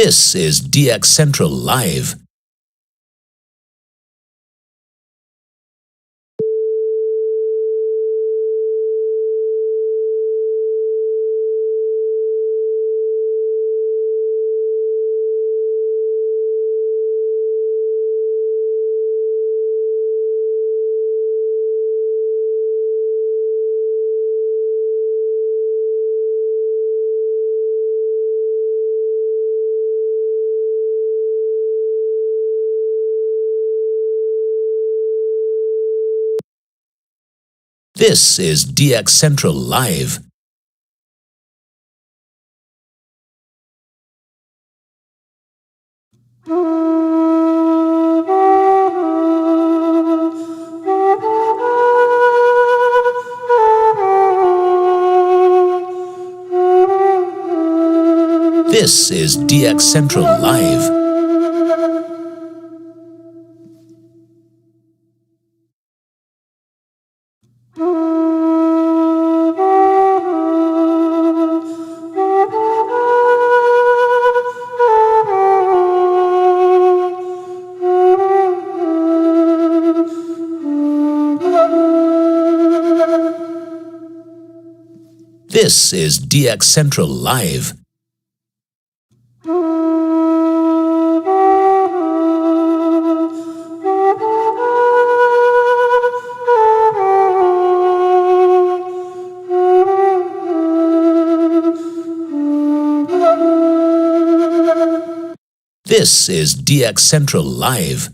This is DX Central Live. This is DX Central Live. This is DX Central Live. This is DX Central Live. This is DX Central Live.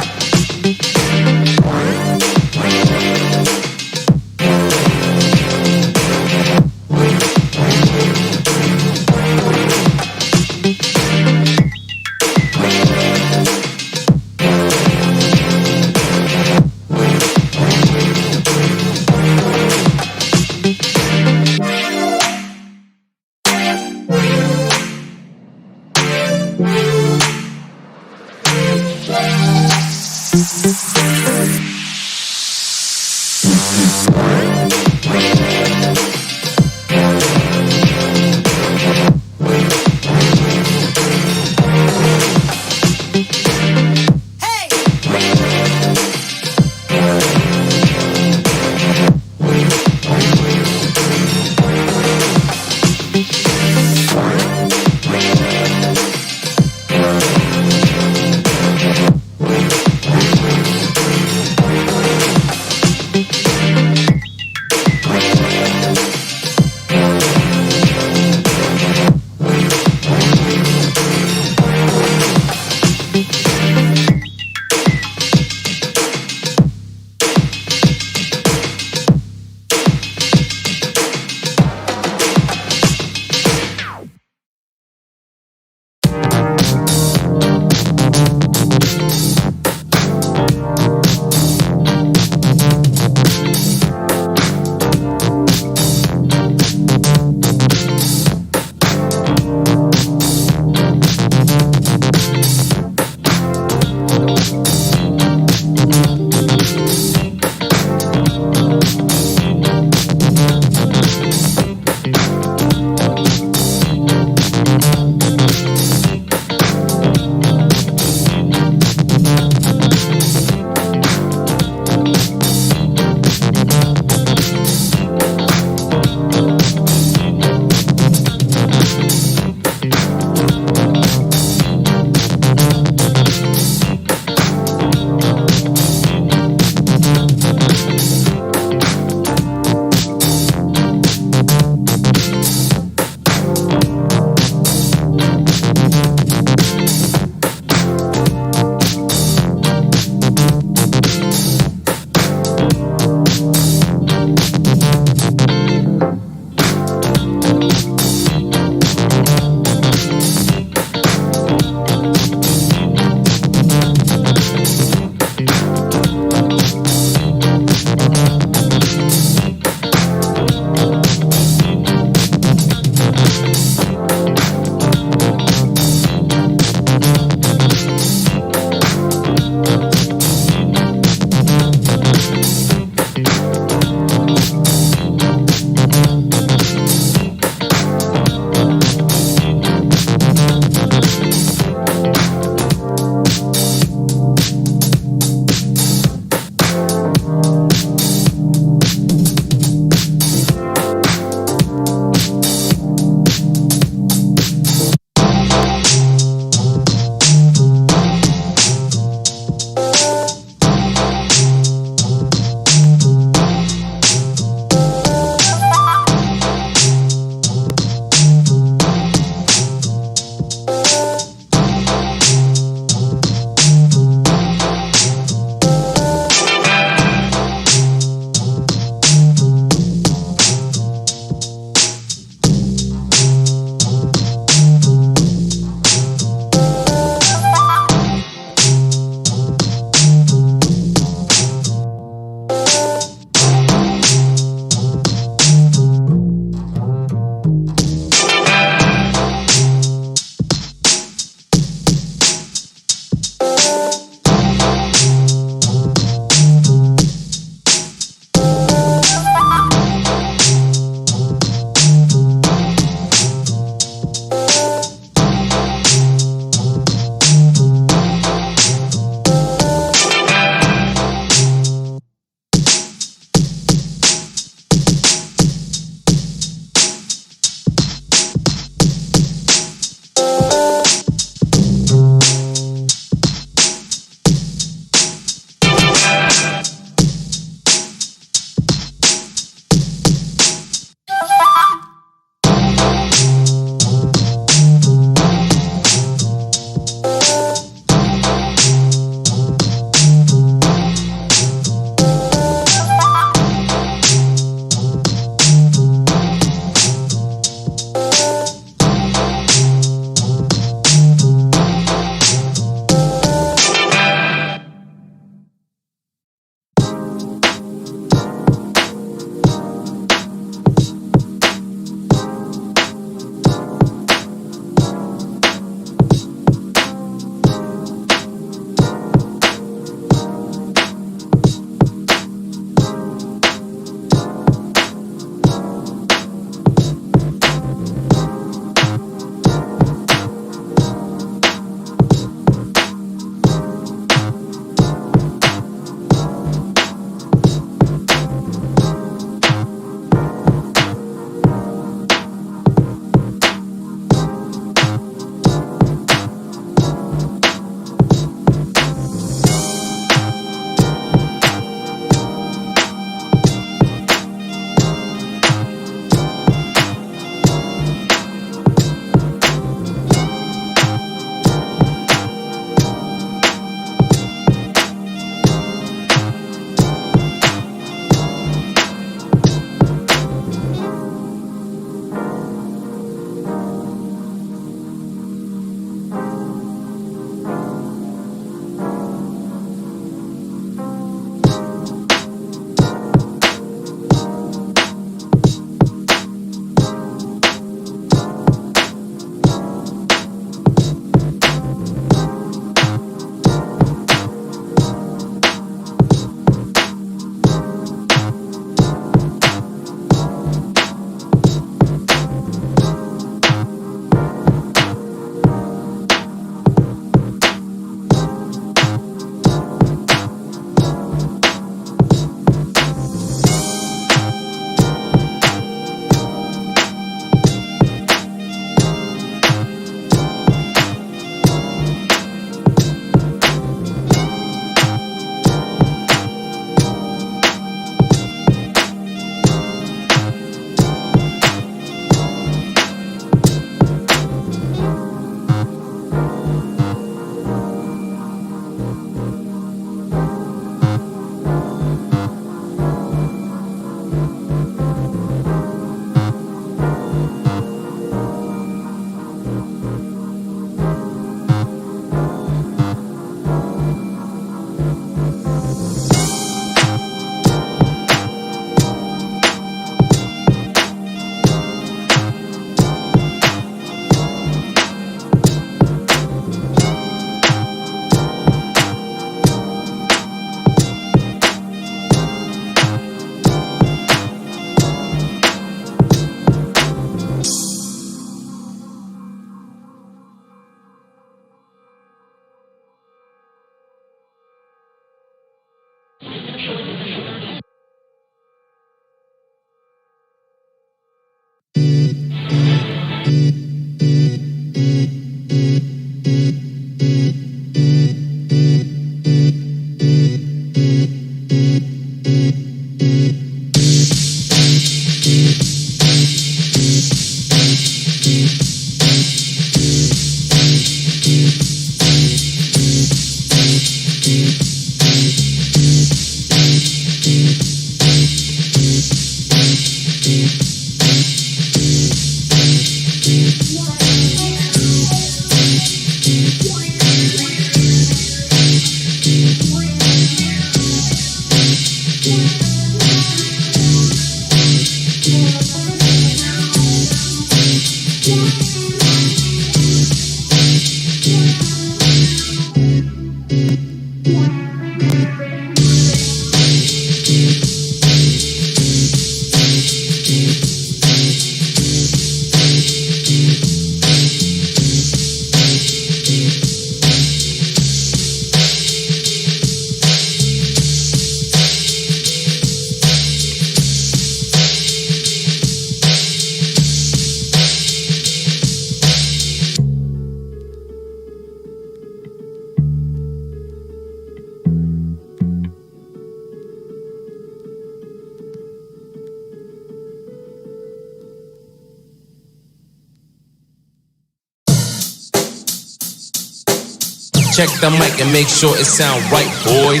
Check the mic and make sure it sound right, boys.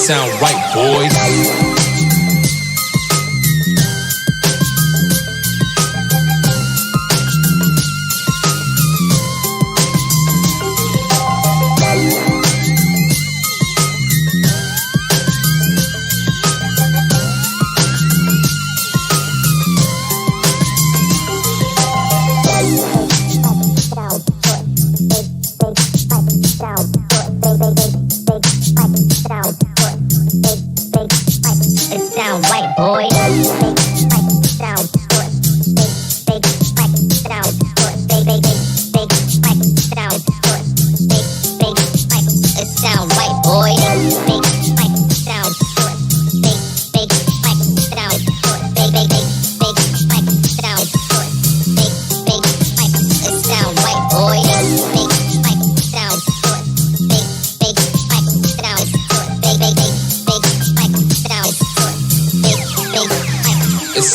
Sound right, boys.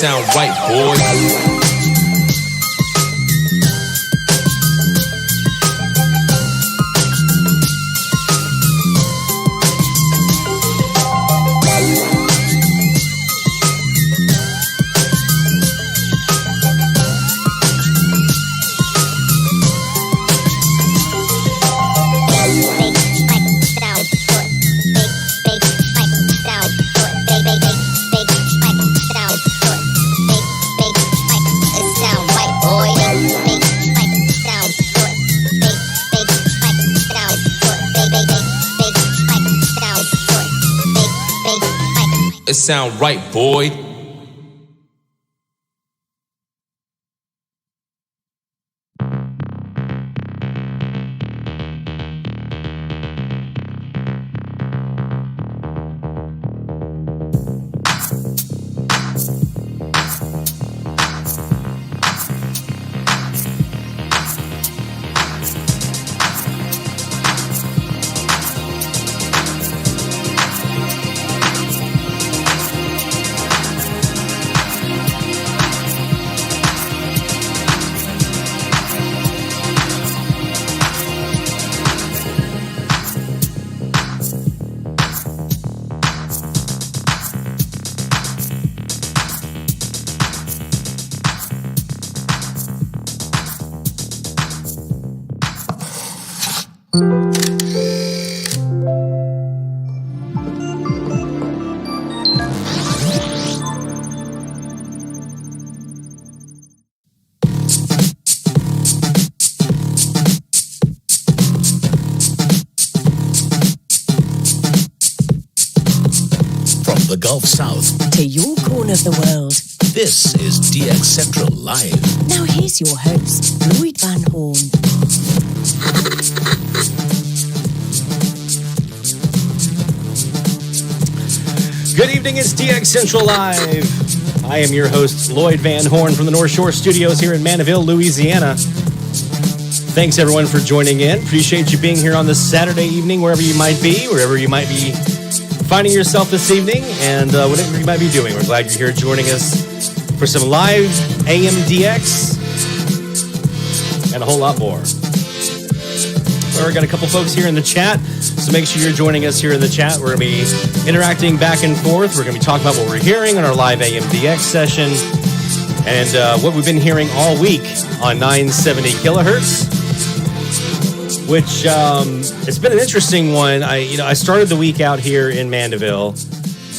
Sound right, boys. It sound right, boy. The Gulf South to your corner of the world. This is DX Central Live. Now here's your host, Lloyd Van Horn. Good evening, it's DX Central Live. I am your host, Lloyd Van Horn from the North Shore Studios here in Mandeville, Louisiana. Thanks everyone for joining in. Appreciate you being here on this Saturday evening, wherever you might be finding yourself this evening, and whatever you might be doing. We're glad you're here joining us for some live AMDX and a whole lot more. We've got a couple folks here in the chat, so make sure you're joining us here in the chat. We're going to be interacting back and forth. We're going to be talking about what we're hearing on our live AMDX session and what we've been hearing all week on 970 kilohertz, which it's been an interesting one. I started the week out here in Mandeville,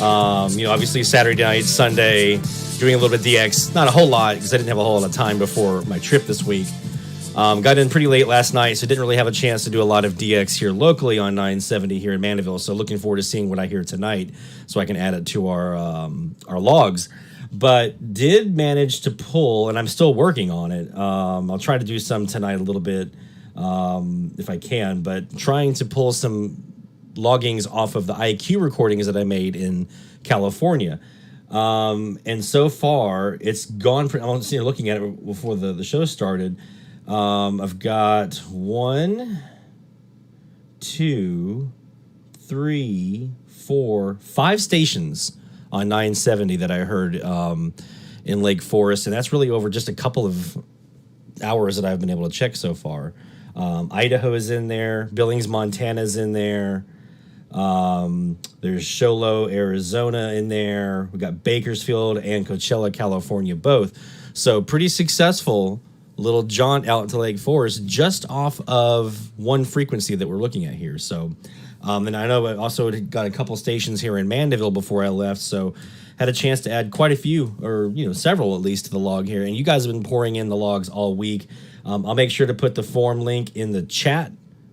Obviously Saturday night, Sunday, doing a little bit of DX. Not a whole lot because I didn't have a whole lot of time before my trip this week. Got in pretty late last night, so didn't really have a chance to do a lot of DX here locally on 970 here in Mandeville. So looking forward to seeing what I hear tonight so I can add it to our logs. But did manage to pull, and I'm still working on it. I'll try to do some tonight a little bit if I can, but trying to pull some loggings off of the IQ recordings that I made in California. And so far, it's gone. I'm looking at it before the show started. I've got 1, 2, 3, 4, 5 stations on 970 that I heard in Lake Forest, and that's really over just a couple of hours that I've been able to check so far. Idaho is in there. Billings, Montana is in there. There's Sholo, Arizona in there. We got Bakersfield and Coachella, California, both. So pretty successful little jaunt out to Lake Forest just off of one frequency that we're looking at here. So, and I know I also got a couple stations here in Mandeville before I left, so had a chance to add quite a few, or several at least, to the log here. And you guys have been pouring in the logs all week. I'll make sure to put the form link in the chat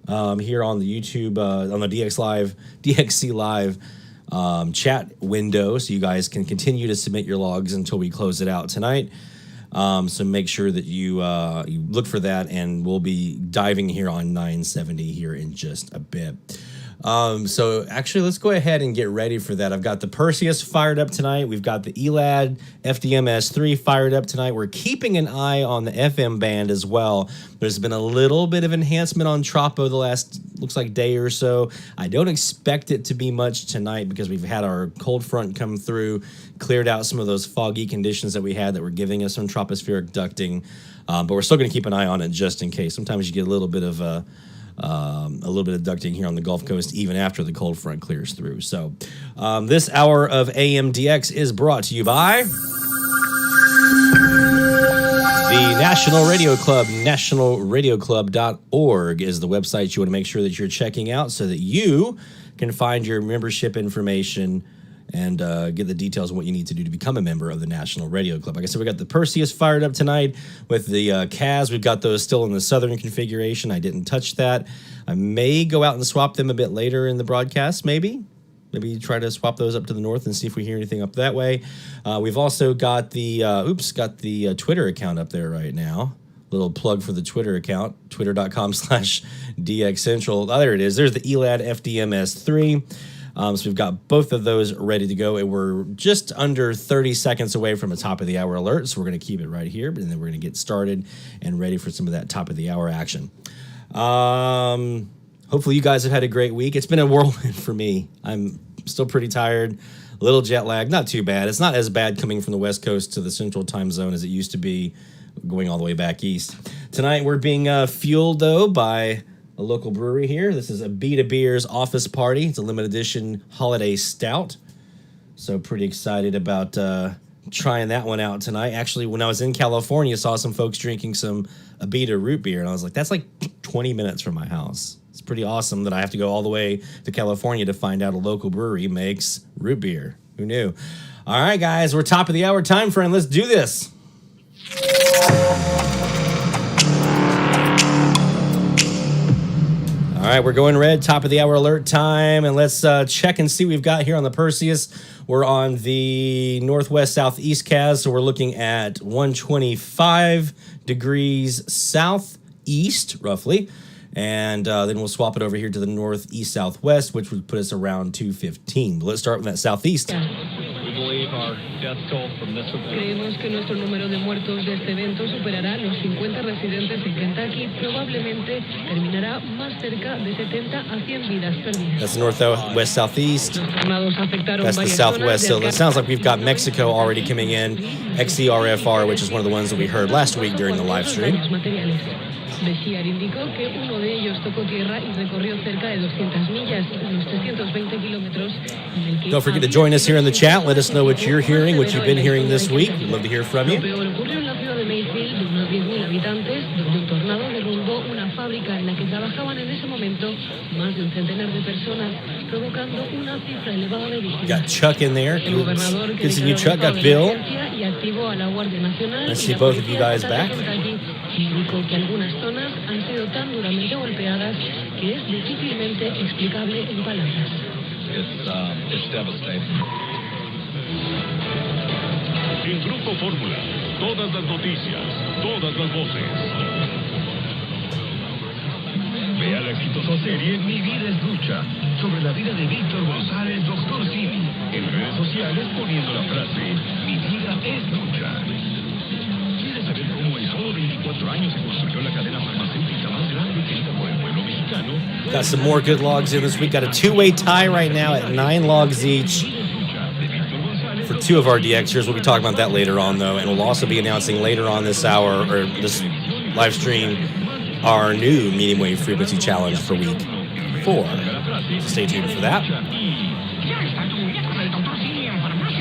here on the YouTube, on the DXC Live chat window, so you guys can continue to submit your logs until we close it out tonight. So make sure that you look for that, and we'll be diving here on 970 here in just a bit. So actually, let's go ahead and get ready for that. I've got the Perseus fired up tonight. We've got the Elad FDM-S3 fired up tonight. We're keeping an eye on the FM band as well. There's been a little bit of enhancement on Tropo the last, looks like, day or so. I don't expect it to be much tonight because we've had our cold front come through, cleared out some of those foggy conditions that we had that were giving us some tropospheric ducting. But we're still going to keep an eye on it just in case. Sometimes you get a little bit of ducting here on the Gulf Coast even after the cold front clears through. So this hour of AMDX is brought to you by the National Radio Club. NationalRadioClub.org is the website you want to make sure that you're checking out so that you can find your membership information and get the details on what you need to do to become a member of the National Radio Club. Like I said, we got the Perseus fired up tonight with the CAS. We've got those still in the southern configuration. I didn't touch that. I may go out and swap them a bit later in the broadcast, maybe try to swap those up to the north and see if we hear anything up that way. We've also got the Twitter account up there right now. Little plug for the Twitter account, twitter.com/DXCentral. Oh, there it is. There's the Elad FDM-S3. So we've got both of those ready to go, and we're just under 30 seconds away from a top-of-the-hour alert, so we're going to keep it right here, and then we're going to get started and ready for some of that top-of-the-hour action. Hopefully you guys have had a great week. It's been a whirlwind for me. I'm still pretty tired, a little jet lag, not too bad. It's not as bad coming from the West Coast to the Central Time Zone as it used to be going all the way back east. Tonight we're being fueled, though, by a local brewery here. This is a Beta Beers Office Party. It's a limited edition holiday stout. So pretty excited about trying that one out tonight. Actually, when I was in California, saw some folks drinking some Abita root beer, and I was like, that's like 20 minutes from my house. It's pretty awesome that I have to go all the way to California to find out a local brewery makes root beer. Who knew? All right, guys, we're top of the hour time frame. Let's do this. All right, we're going red, top of the hour alert time, and let's check and see what we've got here on the Perseus. We're on the northwest southeast CAS, so we're looking at 125 degrees southeast, roughly, and then we'll swap it over here to the northeast southwest, which would put us around 215. But let's start with that southeast. We believe our death toll from this event. Creemos que nuestro número de muertos de este evento superará los 50 residentes en Kentucky. Probablemente terminará más cerca de 70 a 100 vidas perdidas. That's the northwest southeast. Tornados afectaron That's the varias southwest. So zonas it sounds like we've got Mexico already coming in. XERFR, which is one of the ones that we heard last week during the live stream. Bechiar indicó que uno de ellos tocó tierra y recorrió cerca de 200 millas, unos 320 kilómetros. Don't forget to join us here in the chat. Let us know what you're hearing, what you've been hearing this week. We'd love to hear from you. Lo peor ocurrió en la ciudad de Mayfield, de unos 10.000 habitantes, donde un tornado derrumbó una fábrica en la que trabajaban en ese momento más de un centenar de personas. provocando una cifra elevada de víctimas. Got Chuck in there. El gobernador que Good to see you, declaró Chuck. Got estado de Bill. emergencia y activó a la Guardia Nacional Let's y see la both of you Policía guys Estatal back. de Kentucky. Indicó que algunas zonas han sido tan duramente golpeadas que es difícilmente explicable en palabras. It's devastating. En Grupo Fórmula, todas las noticias, todas las voces. Vea la exitosa serie Mi vida es lucha, sobre la vida de Víctor González, Dr. Simi, en redes sociales poniendo la frase Mi vida es lucha. ¿Quieres saber cómo en solo 24 años se construyó la cadena farmacéutica más grande querida por el pueblo mexicano? Got some more good logs in this week. Got a two-way tie right now at 9 logs each for 2 of our DXers. We'll be talking about that later on, though, and we'll also be announcing later on this hour, or this live stream, our new medium wave frequency challenge for week 4. So stay tuned for that.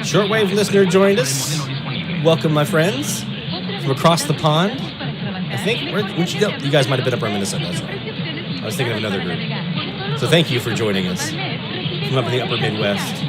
Shortwave listener joined us. Welcome, my friends, from across the pond. I think, you guys might have been up in Minnesota. That's right. I was thinking of another group. So thank you for joining us from up in the upper Midwest.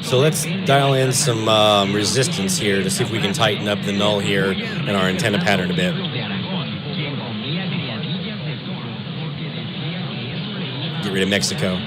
So let's dial in some resistance here to see if we can tighten up the null here in our antenna pattern a bit. Get rid of Mexico.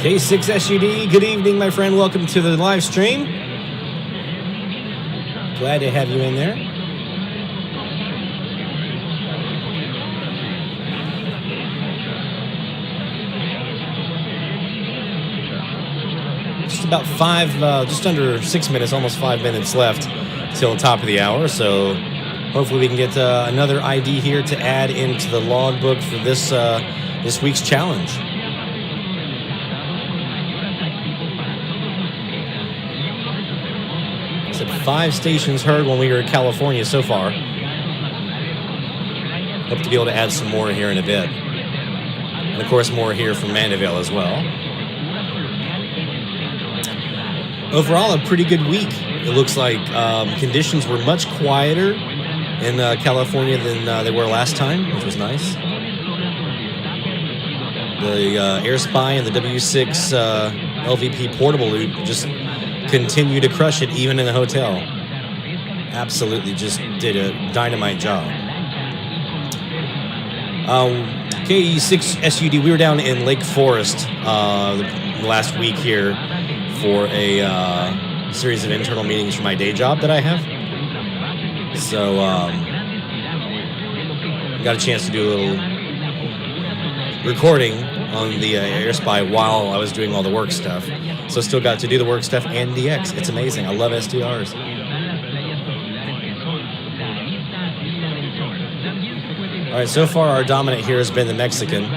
K6 SUD, good evening, my friend. Welcome to the live stream. Glad to have you in there. Just about just under 6 minutes, almost 5 minutes left till the top of the hour. So hopefully we can get another ID here to add into the logbook for this week's challenge. Said 5 stations heard when we were in California so far. Hope to be able to add some more here in a bit. And of course more here from Mandeville as well. Overall, a pretty good week. It looks like conditions were much quieter in California than they were last time, which was nice. The Air Spy and the W6 LVP portable loop just continue to crush it even in the hotel. Absolutely just did a dynamite job. K6 SUD, we were down in Lake Forest last week here for a series of internal meetings for my day job that I have. So got a chance to do a little recording on the Air Spy while I was doing all the work stuff. So still got to do the work stuff and DX. It's amazing. I love SDRs. All right, so far our dominant here has been the Mexican.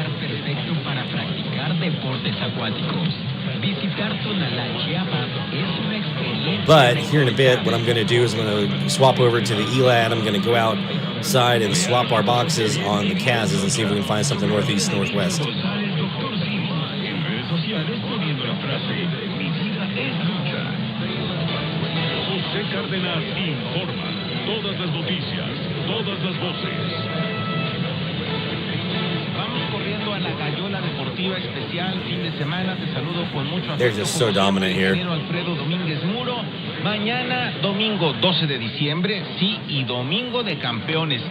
But here in a bit, what I'm going to do is I'm going to swap over to the Elad. I'm going to go outside and swap our boxes on the Kazas and see if we can find something northeast, northwest. They're just so dominant here. Mañana, domingo 12 de diciembre, sí, y domingo de campeones.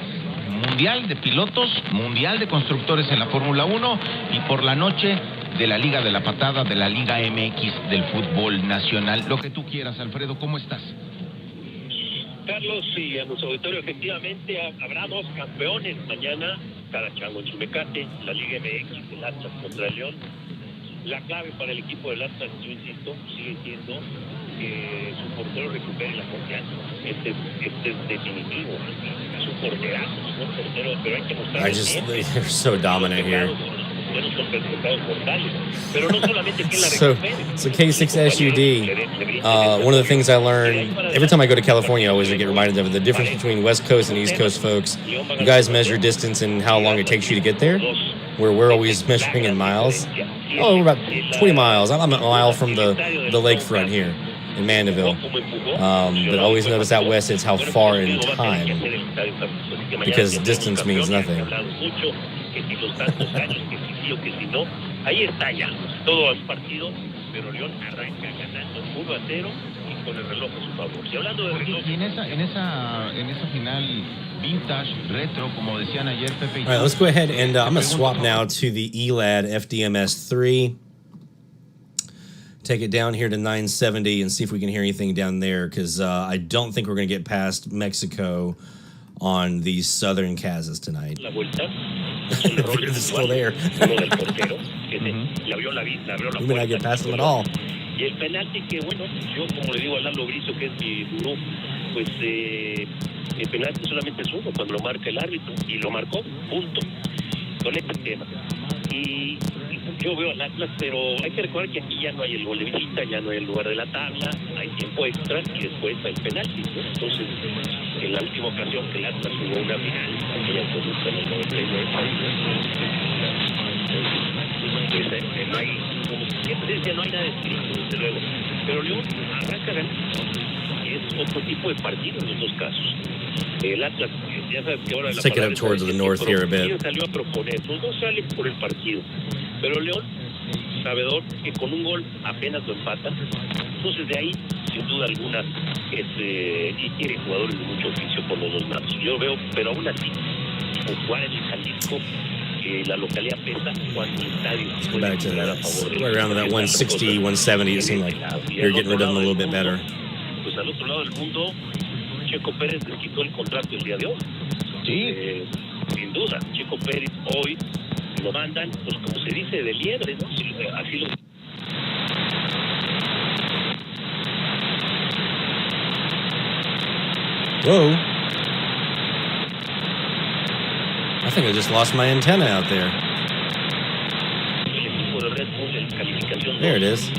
Mundial de pilotos, mundial de constructores en la Fórmula 1 y por la noche de la Liga de la Patada, de la Liga MX del fútbol nacional. Lo que tú quieras, Alfredo, ¿cómo estás? Carlos, y a nuestro auditorio, efectivamente habrá dos campeones mañana, cada chango en su mecate, la Liga MX, el Atlas contra el León. La clave para el equipo del Atlas, yo insisto, sigue siendo que su portero recupere la confianza. Este es definitivo. Es un porterazo, es un portero, pero hay que mostrar. They're so dominant here. So K6 SUD, one of the things I learned every time I go to California, I always get reminded of the difference between West Coast and East Coast folks. You guys measure distance and how long it takes you to get there, where we're always measuring in miles. Oh, we're about 20 miles. I'm a mile from the lakefront here in Mandeville. But I always notice out west it's how far in time, because distance means nothing. Ahí está ya, todo el partido, pero León arranca ganando 1-0 y con el reloj a su favor. Y hablando de reloj, y en esa final vintage retro, como decían ayer Pepe. All right, let's go ahead and I'm gonna swap now to the Elad FDMS3. Take it down here to 970 and see if we can hear anything down there, because I don't think we're gonna get past Mexico on the southern Casas tonight. It's still there. We may not get past them at all. Y el penalti que, bueno, yo como le digo a Lalo Brizo, que es mi gurú, pues el penalti solamente es uno cuando lo marca el árbitro, y lo marcó, punto. Con este tema. Y yo veo al Atlas, pero hay que recordar que aquí ya no hay el gol de visita, ya no hay el lugar de la tabla, hay tiempo extra y después hay penalti, ¿no? Entonces, en la última ocasión que el Atlas jugó una final, aquella en el 99, pues no hay, como siempre decía, no hay nada escrito, desde luego. Pero León arranca ganando. Es otro tipo de partido en los dos casos. El Atlas, ya sabes que ahora Let's take it up towards the north here a bit. Salió a proponer, los dos salen por el partido. Pero León, sabedor que con un gol apenas lo empata. Entonces de ahí, sin duda alguna, y tiene jugadores de mucho oficio por los dos lados. Yo veo, pero aún así, jugar en el Jalisco, la localidad pesa cuando el estadio. Let's go back to that. Right around that 160, 170. It seemed like you're getting rid of them a little bit better. Pues al otro lado del mundo, Checo Pérez les quitó el contrato el día de hoy. Sí. Sin duda, Checo Pérez hoy lo mandan, pues como se dice, de liebre, ¿no? Así lo... Whoa. I think I just lost my antenna out there. There it is.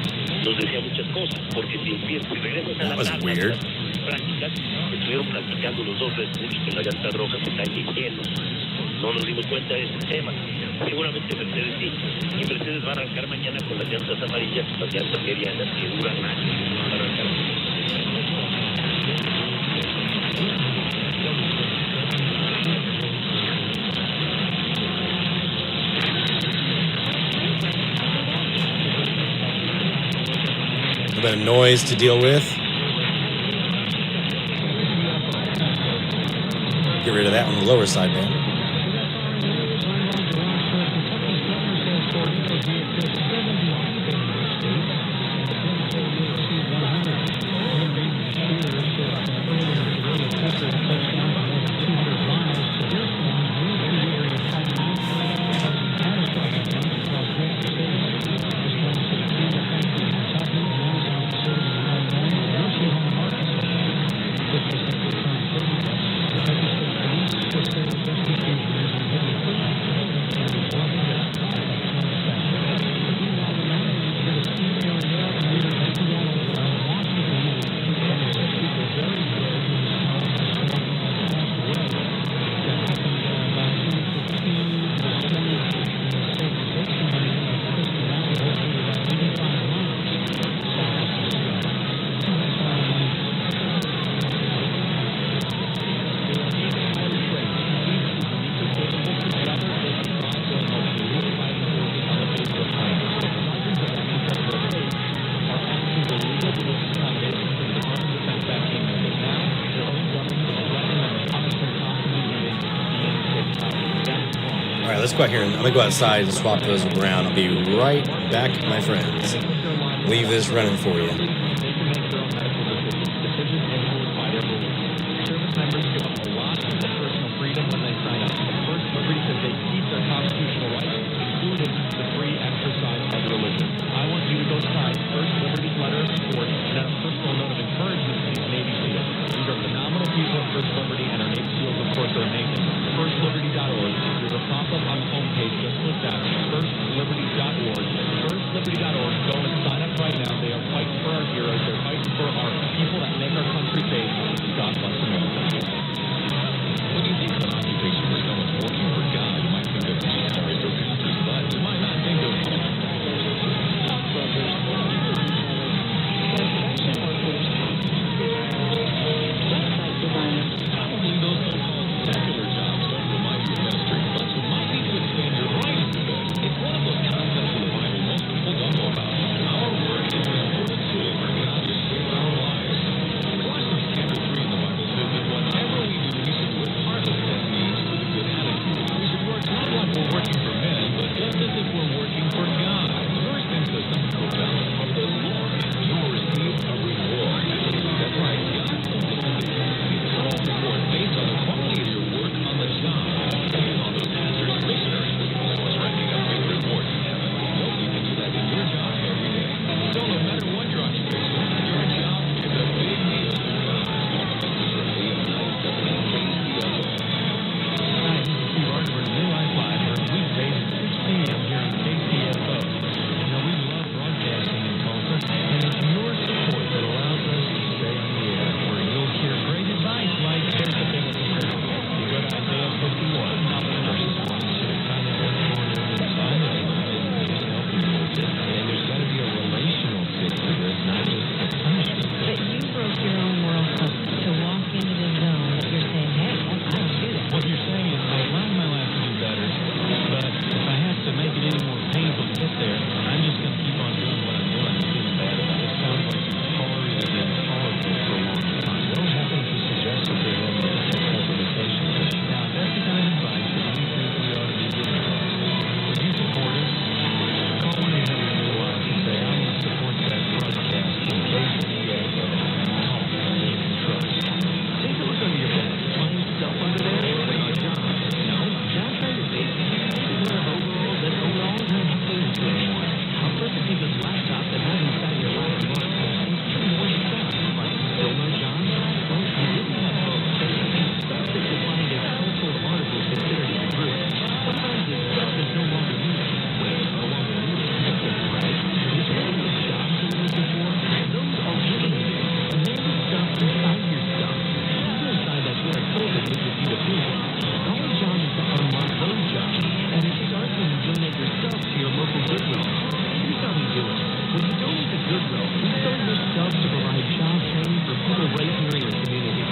Nos decía muchas cosas, porque si regresas a la was weird. Prácticas, estuvieron practicando los dos Red Bulls con la llanta roja que están llenos. No nos dimos cuenta de ese tema. Seguramente Mercedes sí. Y Mercedes va a arrancar mañana con las llantas amarillas, las llantas medianas que duran más. Va a arrancar. A bit of noise to deal with. Get rid of that on the lower side, man. Let's go out here and I'm gonna go outside and swap those around. I'll be right back, my friends. Leave this running for you. if we're working for men, but just as if we're working for God. Your SIM system goes out from the Lord. Yours is a reward. That's right, God it's all support based on the quality of your work on the job. And on the pastor's missionary, what's ranking up big rewards in heaven. Nobody can do that in your job every day. So no matter what your occupation, your job is a big deal to God. Hi, this is Steve Arterburn of New Life Live. We're weekdays at 6 p.m. here on KCFO. Now, we love broadcasting in Tulsa, and it's your support that allows us to stay on the air, where you'll hear great advice like here's the thing with the church. You go to Isaiah 51, verses 1 and 2. Find out what's going on inside of you, and just help you with it. And there's got to be a relational fix to this, not just a punishment. But you broke your own world up to walk into the zone that you're saying, hey, I don't do that. What you're saying is I allow my life to do better, but if I have to make it any more painful to get there, I'm just going to keep on doing what I'm doing and feeling bad about it. It sounds like you've tolerated the intolerable for a long time. What happened to suggesting to him that it's a conversation? Now, that's the kind of advice that you think we ought to be giving us. Would you support us? Call 1-800-NEW-LIFE and say, I want to support that broadcast from KCFO. Talk that you can trust. Take a look under your bed. Find stuff under there. No, John tried to say, you wear overalls, that overalls don't have things to anymore. How perfect is this laptop that has inside your lap month? And two more stuff. Like, still no John? Well, you didn't have both. Stuff that you find is household articles considered as a group. Sometimes this stuff is no longer needed. Well, it's no longer needed. That's right. You see all those jobs that were before? Those are really needed. And then the stuff inside your stuff. Even inside that what I told you would be the people. Our job is to unlock those jobs, and it starts when you donate your stuff to your local Goodwill. Here's how we do it. When you donate to Goodwill, we sell your stuff to provide job training for people right here in your community.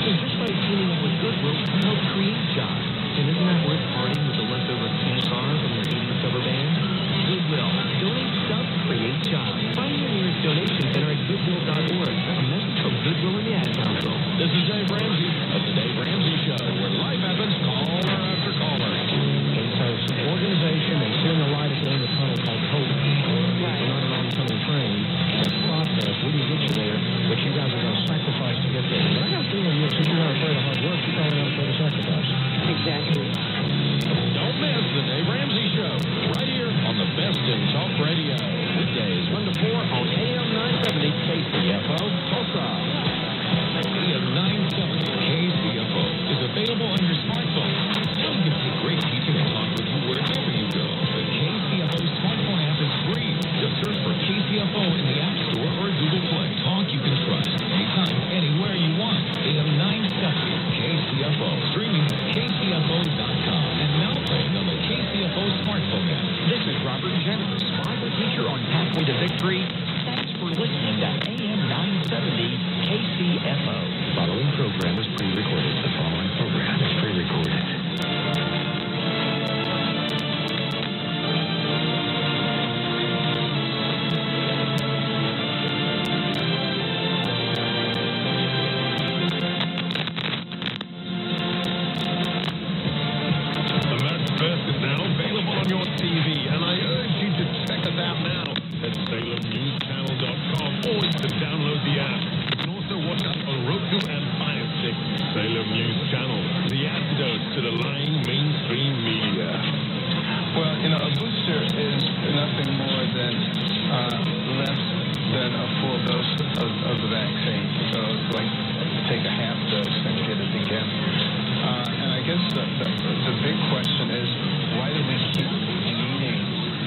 And just by teaming up with Goodwill, we help create jobs. And isn't that worth parting with the leftover candy bar from your 80s cover band? Goodwill. Donate stuff, create jobs. Find your nearest donation center at goodwill.org. A message from Goodwill and the Ad Council. This is Dave Ramsey of the Dave Ramsey Show, where life happens caller after caller. It's an organization that's seeing the light at the end of the tunnel called hope. It's not an oncoming train. It's a process. We can get you there, but you guys are going to sacrifice to get there. But I got a feeling since you're not afraid of hard work, you're probably not afraid of sacrifice. Exactly. Don't miss the Dave Ramsey Show, right here on the best in talk radio. Weekdays 1 to 4 on AM 970 KCFO, Tulsa. AM 970 KCFO is available on your smartphone. Now you can take great teaching and talk with you wherever you go. The KCFO smartphone app is free. Just search for KCFO in the App Store or Google Play. Talk you can trust. Anytime, anywhere you want. AM 970 KCFO. Streaming at KCFO.com. And now playing on the KCFO smartphone app. This is Robert Jennings, Bible teacher on Pathway to Victory. Thanks for listening to AM 970 KCFO. The following program is pre-recorded. The following program is pre-recorded. America's Best is now available on your TV, and I urge you to check us out now at SalemNewsChannel.com or to download the app. You can also watch us on Roku and Fire Stick. Salem News Channel, the antidote to the lying mainstream media. Well, a booster is nothing more than less than a full dose of the vaccine. So it's like take a half dose and get it again. And I guess the big question is, why do we keep needing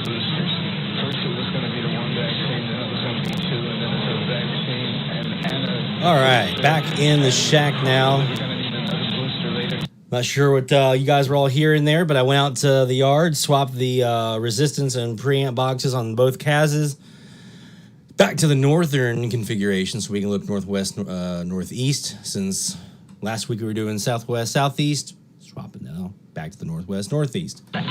boosters? First it was going to be the one vaccine, then it was going to be two, and then it's a vaccine and a... All right, back in the shack now. We're going to need another booster later. Not sure what you guys were all hearing there, but I went out to the yard, swapped the resistance and preamp boxes on both Kazes. Back to the northern configuration so we can look northwest, northeast, since last week we were doing southwest, southeast. Swapping now, back to the northwest, northeast. And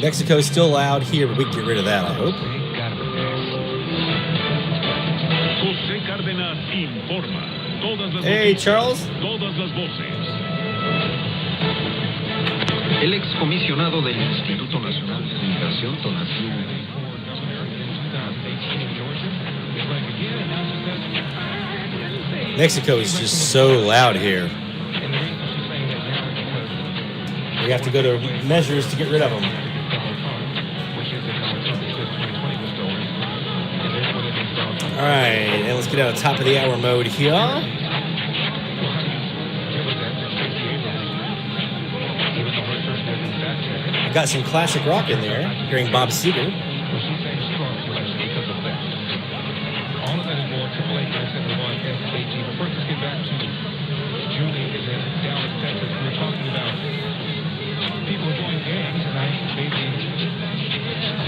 Mexico's still loud here, but we can get rid of that, I hope. José Cárdenas informa. Todas las Hey, noticias, Charles. todas las voces. El excomisionado del Instituto Nacional de Migración, Tonatiuh. Mexico is just so loud here. We have to go to measures to get rid of them. All right, and let's get out of top of the hour mode here. I got some classic rock in there, hearing Bob Seger.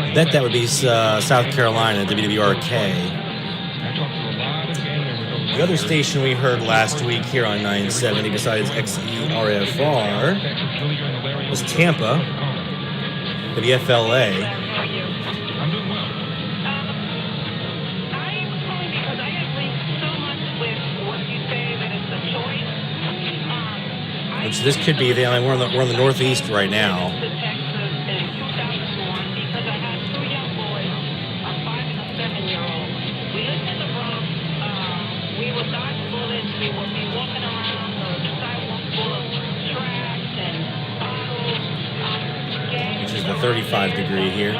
I bet that would be South Carolina, WWRK. The other station we heard last week here on 970, besides XERFR, was Tampa, WFLA. Which this could be we're in the Northeast right now. Which is the 35 degree here.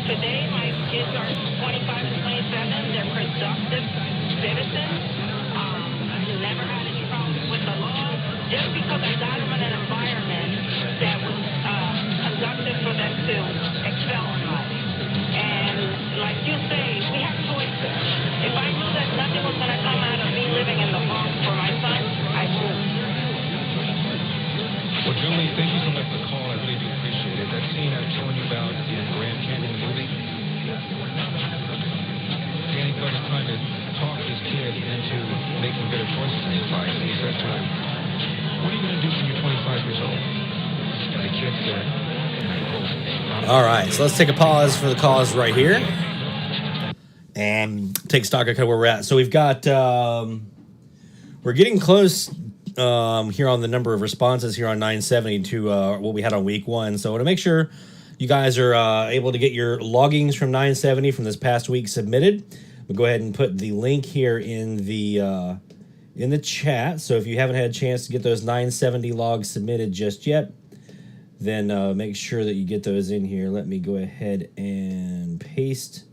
Today, my kids are 25 and 27. They're productive citizens. Never had any problems with the law. Just because I got them in an environment that was conducive for them to excel in life. And like you say, we have choices. If I knew that nothing was going to come out of me living in the farm for my son, I would. Well, Julie, thank you so much for the call. I really do appreciate it. That scene I was telling you about in Grand Canyon movie, Danny Glover trying to talk this kid into making better choices in his life. And he said to him, what are you going to do when you're 25 years old? And the kid said, All right, so let's take a pause for the cause right here and take stock of where we're at. So we've got, we're getting close here on the number of responses here on 970 to what we had on week one. So to make sure you guys are able to get your loggings from 970 from this past week submitted, we'll go ahead and put the link here in the chat. So if you haven't had a chance to get those 970 logs submitted just yet, then make sure that you get those in here. Let me go ahead and paste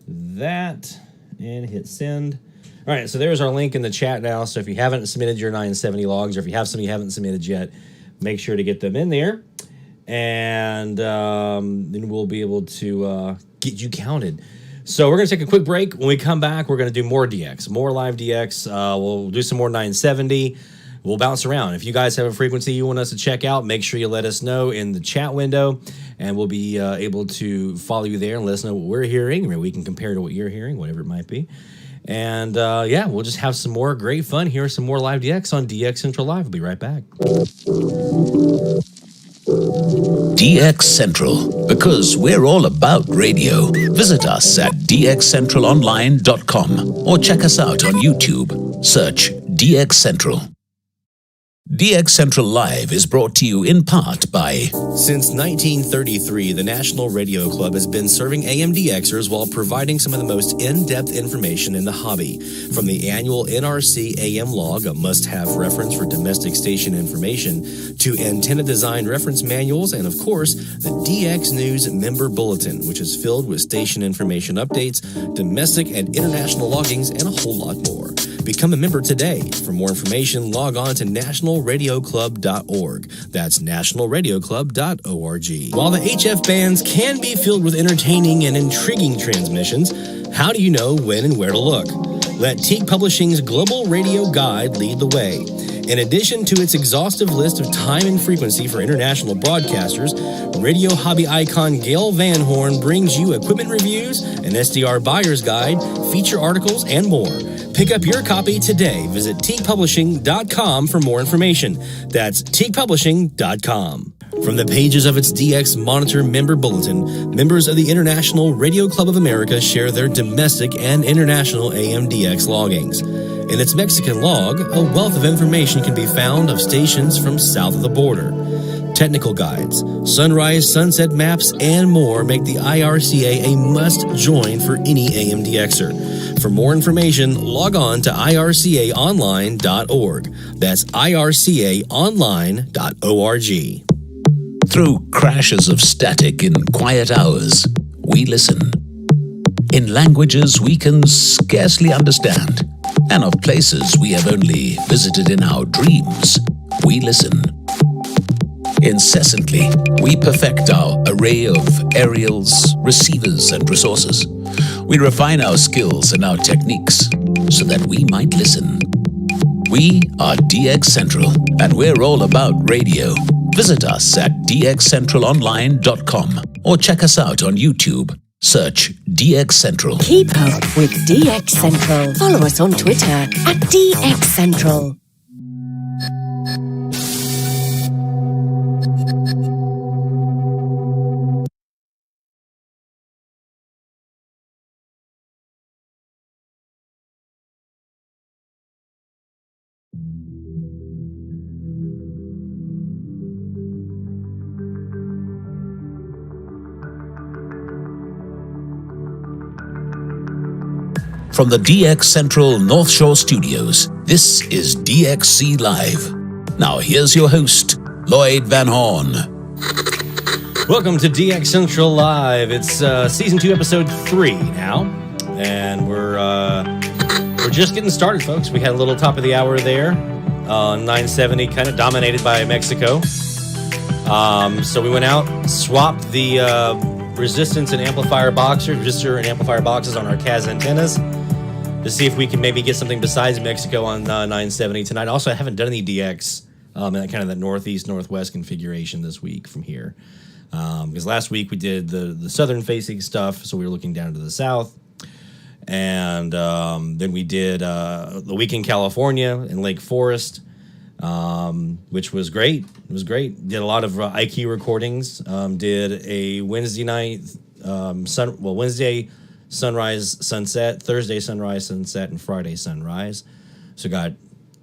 that and hit send. All right, so there's our link in the chat now. So if you haven't submitted your 970 logs, or if you have some you haven't submitted yet, make sure to get them in there. And then we'll be able to get you counted. So we're going to take a quick break. When we come back, we're going to do more DX, more live DX. We'll do some more 970. We'll bounce around. If you guys have a frequency you want us to check out, make sure you let us know in the chat window, and we'll be able to follow you there and let us know what we're hearing. We can compare to what you're hearing, whatever it might be. And yeah, we'll just have some more great fun here, some more live DX on DX Central Live. We'll be right back. DX Central, because we're all about radio. Visit us at dxcentralonline.com or check us out on YouTube. Search DX Central. DX Central Live is brought to you in part by... Since 1933, the National Radio Club has been serving AMDXers while providing some of the most in-depth information in the hobby. From the annual NRC AM log, a must-have reference for domestic station information, to antenna design reference manuals, and of course, the DX News Member Bulletin, which is filled with station information updates, domestic and international loggings, and a whole lot more. Become a member today. For more information, log on to nationalradioclub.org. That's nationalradioclub.org. While the HF bands can be filled with entertaining and intriguing transmissions, how do you know when and where to look? Let Teague Publishing's Global Radio Guide lead the way. In addition to its exhaustive list of time and frequency for international broadcasters, radio hobby icon Gail Van Horn brings you equipment reviews, an SDR buyer's guide, feature articles, and more. Pick up your copy today. Visit teakpublishing.com for more information. That's teakpublishing.com. From the pages of its DX Monitor member bulletin, members of the International Radio Club of America share their domestic and international AM/DX loggings. In its Mexican log, a wealth of information can be found of stations from south of the border. Technical guides, sunrise, sunset maps, and more make the IRCA a must-join for any AM/DXer. For more information, log on to ircaonline.org. That's ircaonline.org. Through crashes of static in quiet hours, we listen. In languages we can scarcely understand, and of places we have only visited in our dreams, we listen. Incessantly, we perfect our array of aerials, receivers, and resources. We refine our skills and our techniques so that we might listen. We are DX Central, and we're all about radio. Visit us at dxcentralonline.com or check us out on YouTube. Search DX Central. Keep up with DX Central. Follow us on Twitter at DX Central. From the DX Central North Shore Studios, this is DXC Live. Now here's your host, Lloyd Van Horn. Welcome to DX Central Live. It's Season 2, Episode 3 now, and we're just getting started, folks. We had a little top of the hour there on 970, kind of dominated by Mexico. So we went out, swapped the resistance and amplifier resistor and amplifier boxes on our CAS antennas to see if we can maybe get something besides Mexico on 970 tonight. Also, I haven't done any DX in that kind of that northeast, northwest configuration this week from here. Because last week we did the southern facing stuff, so we were looking down to the south. And then we did the week in California in Lake Forest, which was great. It was great. Did a lot of IQ recordings. Did a Wednesday night, Wednesday sunrise, sunset, Thursday sunrise, sunset, and Friday sunrise. So got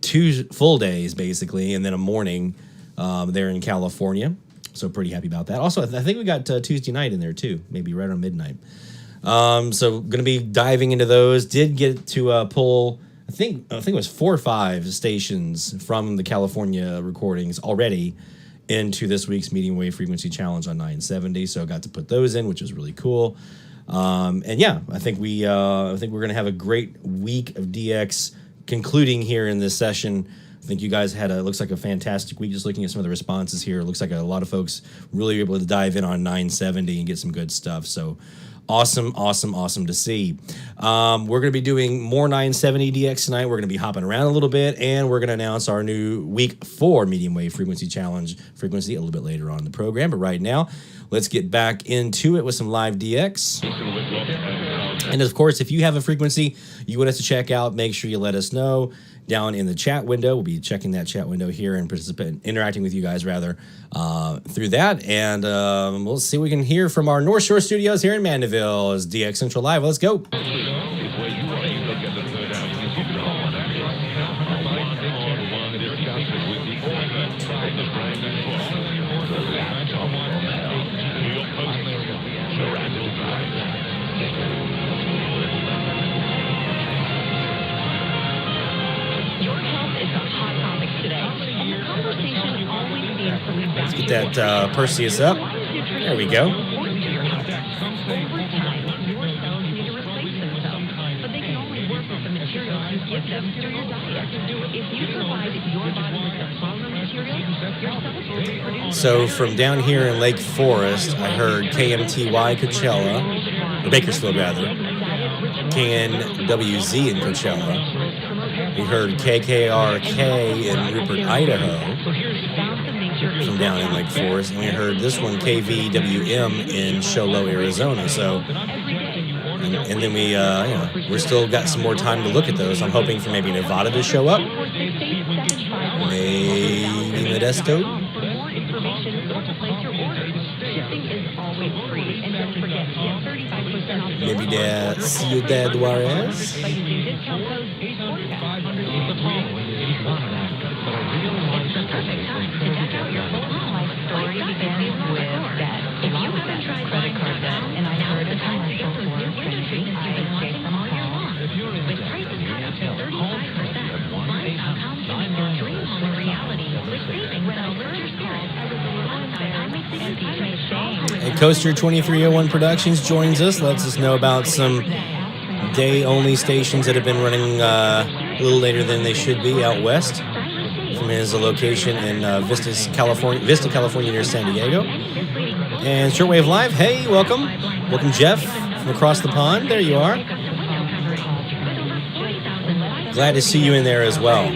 2 full days basically, and then a morning there in California. So pretty happy about that. Also, I think we got Tuesday night in there too, maybe right around midnight. So going to be diving into those. Did get to pull, I think it was 4 or 5 stations from the California recordings already into this week's medium wave frequency challenge on 970. So I got to put those in, which was really cool. And yeah, I think we're going to have a great week of DX concluding here in this session. I think you guys had looks like a fantastic week. Just looking at some of the responses here, it looks like a lot of folks really able to dive in on 970 and get some good stuff. So awesome to see. We're going to be doing more 970 DX tonight. We're going to be hopping around a little bit, and we're going to announce our new week 4 medium wave frequency challenge frequency a little bit later on in the program. But right now, let's get back into it with some live DX. And of course, if you have a frequency you want us to check out, make sure you let us know down in the chat window. We'll be checking that chat window here and interacting with you guys rather through that. And we'll see what we can hear from our North Shore studios here in Mandeville as DX Central Live. Let's go. Let's get that Perseus up. There we go. So from down here in Lake Forest, I heard KMTY Coachella, or Bakersfield rather, KNWZ in Coachella, We heard KKRK in Rupert, Idaho, from down in Lake Forest, and we heard this one, KVWM, in Show Low, Arizona. So, and then we, we're still got some more time to look at those. I'm hoping for maybe Nevada to show up, maybe Modesto. Maybe the Ciudad Juarez. And Coaster 2301 Productions joins us, lets us know about some day-only stations that have been running a little later than they should be out west from his location in Vista, California near San Diego. And Shortwave Live, hey, welcome. Welcome, Jeff, from across the pond. There you are. Glad to see you in there as well.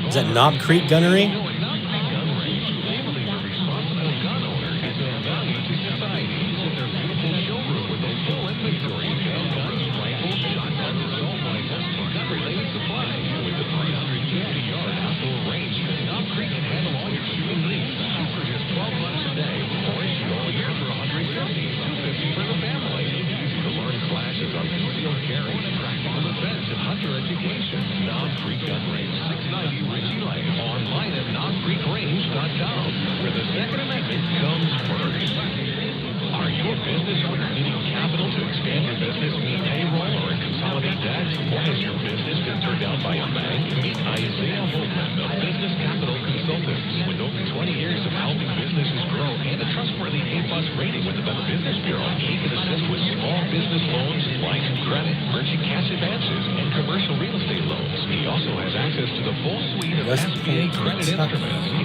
Is that Knob Creek Gunnery?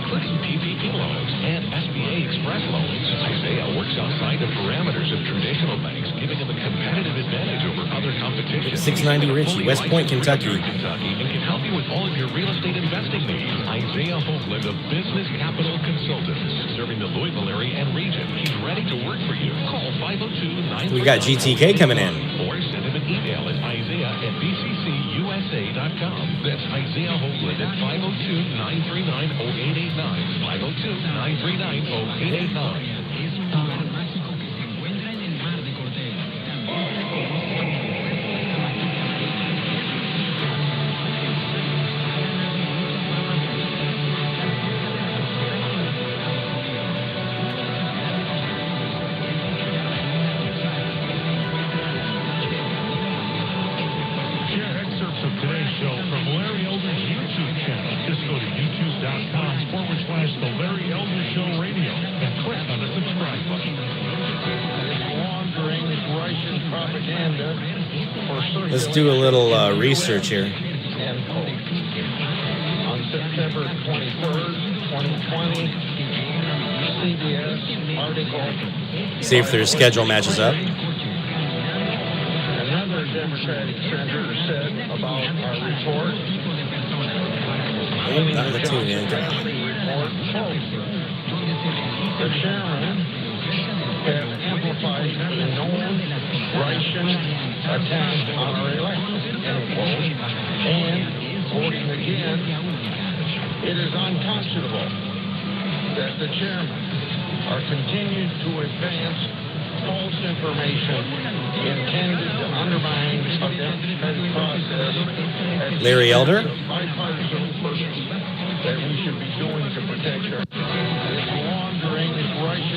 including PPP loans and SBA Express loans. Isaiah works outside the parameters of traditional banks, giving him a competitive advantage over other competition. 690 Richie, West Point, Kentucky. And can help you with all of your real estate investing needs. Isaiah Hoagland of Business Capital Consultants, serving the Louisville area and region. He's ready to work for you. Call 502-9. We got GTK coming in. Or send him an email at isaiah@bccusa.com. That's Isaiah Hoagland at 502-939-0889. 502-939-0889. Let's do a little research here. On September 23rd, 2020, CBS article. See if their schedule matches up. Another Democratic senator said about our report. Not the tune in. The chairman has amplified the known Russian attack on our election, and voting again, it is unconscionable that the chairman are continued to advance false information intended to undermine a democratic process. Larry Elder? Bipartisan purpose that we should be doing to protect our laundering Russian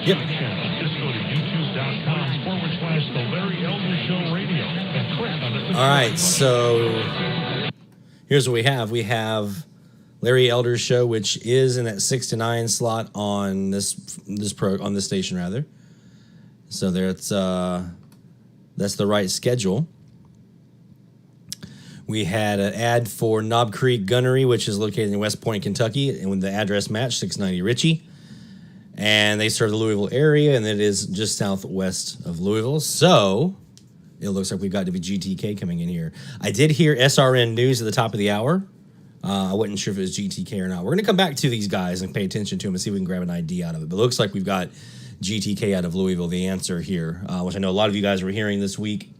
Yep. Just go to youtube.com/The Larry Elder Show Radio and click on the All right, so here's what we have. We have Larry Elder's show, which is in that 6 to 9 slot on this station rather. So that's the right schedule. We had an ad for Knob Creek Gunnery, which is located in West Point, Kentucky, and with the address match 690 Ritchie. And they serve the Louisville area, and it is just southwest of Louisville. So it looks like we've got WGTK coming in here. I did hear SRN News at the top of the hour. I wasn't sure if it was GTK or not. We're going to come back to these guys and pay attention to them and see if we can grab an ID out of it. But it looks like we've got GTK out of Louisville, the answer here, which I know a lot of you guys were hearing this week.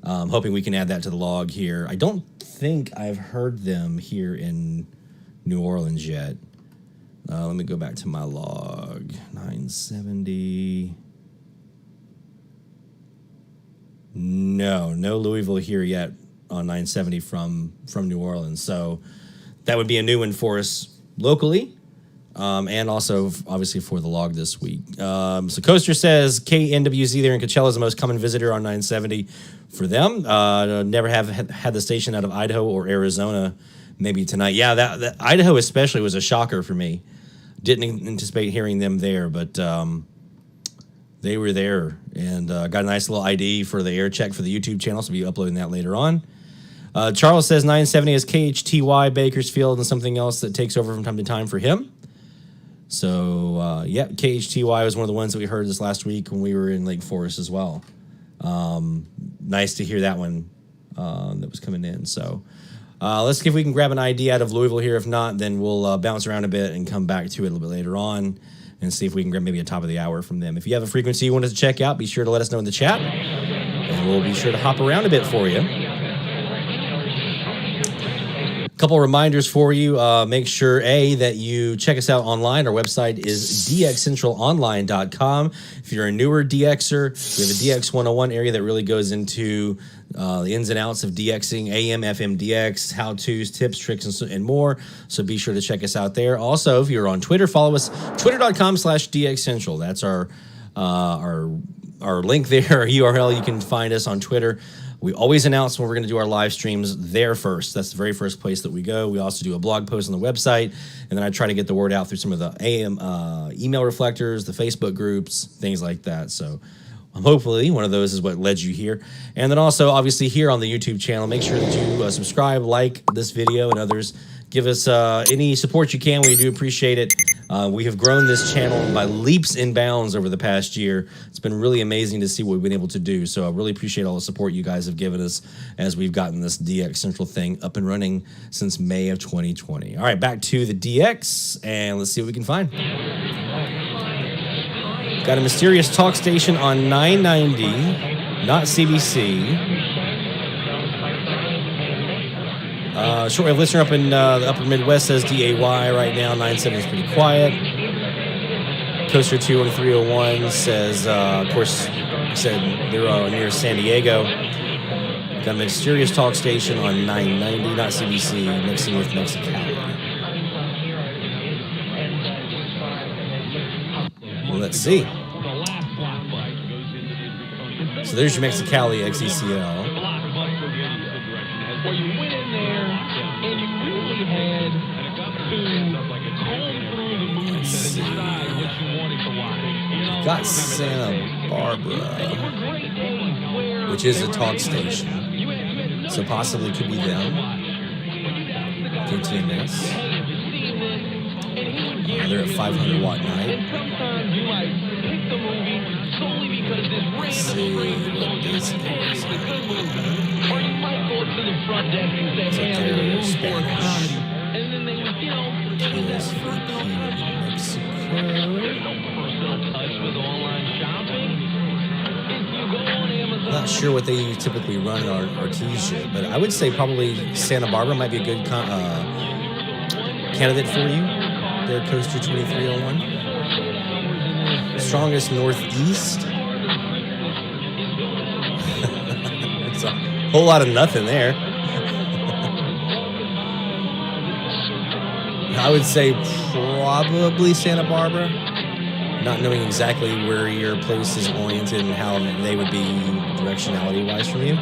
Hoping we can add that to the log here. I don't think I've heard them here in New Orleans yet. Let me go back to my log. 970. No Louisville here yet on 970 from New Orleans. So that would be a new one for us locally, and also obviously for the log this week. So Coaster says KNWZ there in Coachella is the most common visitor on 970 for them. Never have had the station out of Idaho or Arizona. Maybe tonight. Yeah, that Idaho especially was a shocker for me. Didn't anticipate hearing them there, but they were there and got a nice little ID for the air check for the YouTube channel, so we'll be uploading that later on. Charles says 970 is KHTY Bakersfield and something else that takes over from time to time for him. So, yeah, KHTY was one of the ones that we heard this last week when we were in Lake Forest as well. Nice to hear that one that was coming in. So let's see if we can grab an ID out of Louisville here. If not, then we'll bounce around a bit and come back to it a little bit later on and see if we can grab maybe a top of the hour from them. If you have a frequency you want us to check out, be sure to let us know in the chat, and we'll be sure to hop around a bit for you. Couple reminders for you. Make sure, that you check us out online. Our website is dxcentralonline.com. If you're a newer DXer, we have a DX 101 area that really goes into the ins and outs of DXing, AM, FM, DX, how-tos, tips, tricks, and more. So be sure to check us out there. Also, if you're on Twitter, follow us, twitter.com/DXCentral. That's our link there, our URL. You can find us on Twitter. We always announce when we're going to do our live streams there first. That's the very first place that we go. We also do a blog post on the website, and then I try to get the word out through some of the AM email reflectors, the Facebook groups, things like that. So hopefully one of those is what led you here. And then also, obviously, here on the YouTube channel, make sure that you subscribe, like this video, and others. Give us any support you can. We do appreciate it. We have grown this channel by leaps and bounds over the past year. It's been really amazing to see what we've been able to do. So I really appreciate all the support you guys have given us as we've gotten this DX Central thing up and running since May of 2020. All right, back to the DX, and let's see what we can find. Got a mysterious talk station on 990, not CBC. Shortwave listener up in the upper Midwest says DAY right now. 970 is pretty quiet. Coaster 21301 says, of course, said they're near San Diego. Got a mysterious talk station on 990, not CBC, mixing with Mexicali. Well, let's see. So there's your Mexicali XECL. Where you went in there and you really had to comb through the movies and decide what you wanted to watch. Got Santa Barbara, which is a talk station, so possibly could be them. KTMS. They're at 500 watt night. Let's see what this is. Or you might go to the front desk and say, hey, I'm in the mood for a comedy. And then they would, personal touch with online shopping. If you go on Amazon. Not sure what they typically run in Artesia, but I would say probably Santa Barbara might be a good candidate for you. Their Coaster 2301. Strongest Northeast. It's a whole lot of nothing there. I would say probably Santa Barbara. not knowing exactly where your place is oriented and how they would be directionality-wise from you.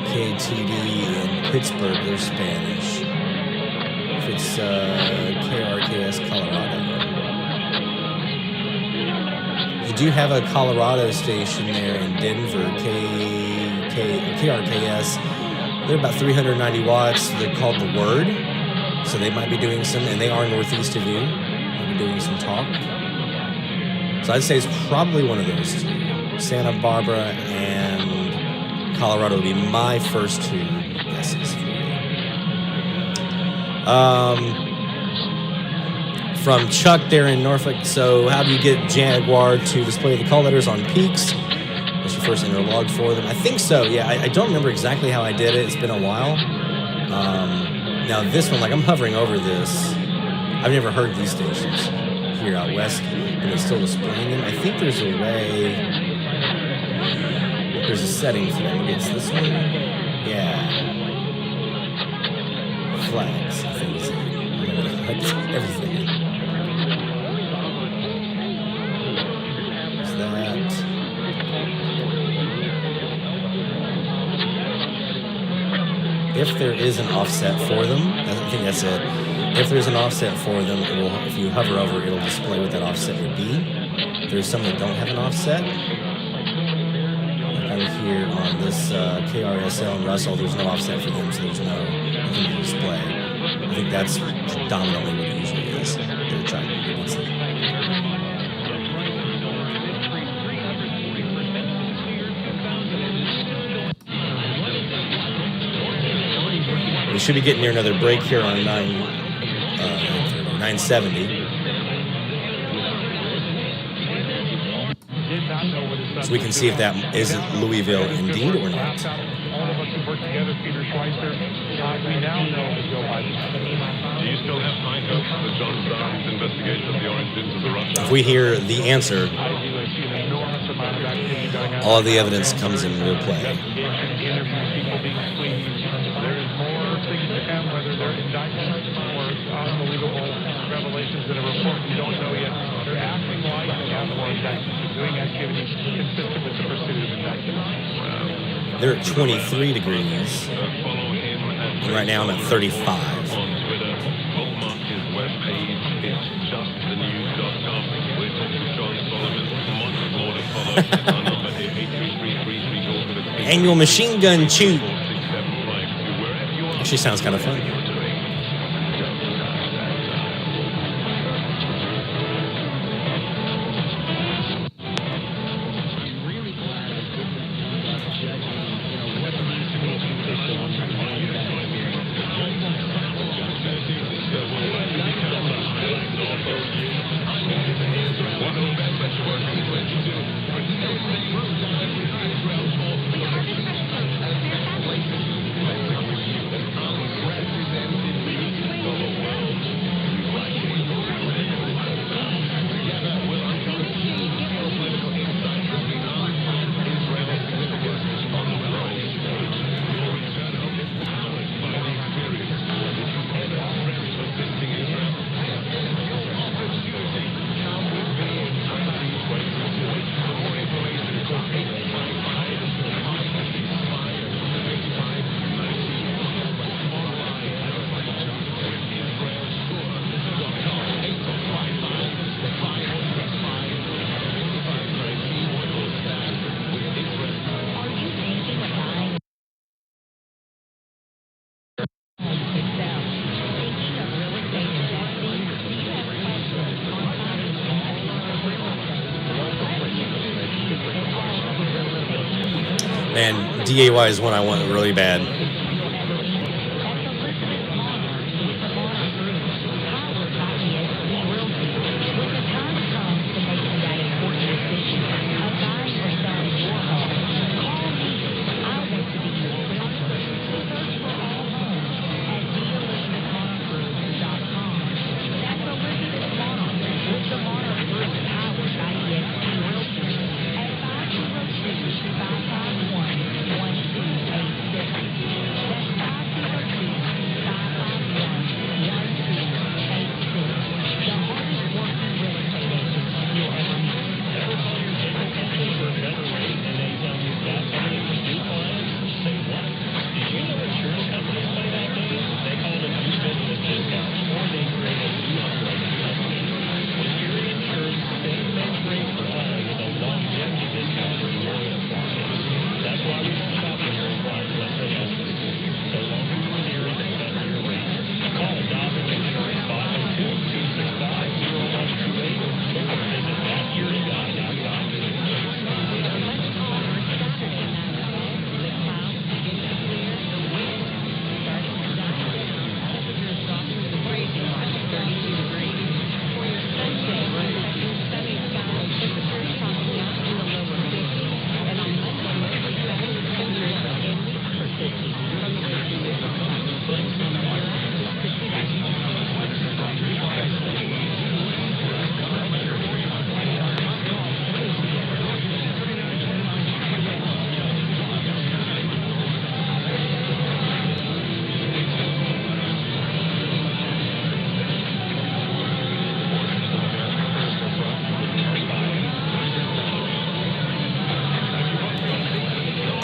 KTD in Pittsburgh, they're Spanish. If it's KRKS Colorado. You do have a Colorado station there in Denver, KRKS. They're about 390 watts. They're called The Word. So they might be doing some, and they are northeast of you. Might be doing some talk. So I'd say it's probably one of those two. Santa Barbara and Colorado would be my first two guesses for you. From Chuck there in Norfolk. So how do you get Jaguar to display the call letters on peaks? What's your first interlog for them? I think so, yeah. I don't remember exactly how I did it. It's been a while. Now this one, like I'm hovering over this. I've never heard these stations here out west, but it's still displaying them. I think there's a way, there's a setting for them. It's this one. Yeah. Flags, I think it's everything. Is that? If there is an offset for them, I think that's it. If there's an offset for them, it will, if you hover over, it'll display what that offset would be. There's some that don't have an offset. Like I'm here on this KRSL and Russell, there's no offset for them, so there's nothing to display. I think that's predominantly what it usually is. They're trying to do it. We should be getting near another break here on 970. So we can see if that is Louisville indeed or not. All of us who work together, Peter Schweitzer, we now know that Joe Biden. Do you still have high hopes for John Brown's investigation of the origins of the Russia? If we hear the answer, all of the evidence comes in real play. Whether they're indictments or unbelievable revelations that are reported we don't know yet. They're acting like they have more indictments, doing activities consistent with the pursuit of indictments. They're at 23 degrees, and right now I'm at 35. On Twitter, bookmark his webpage, it's justthenews.com. We're talking to John Solomon, much more to follow. Our number here, 833-334. Annual machine gun shoot. Actually sounds kind of fun. And DAY is one I want really bad.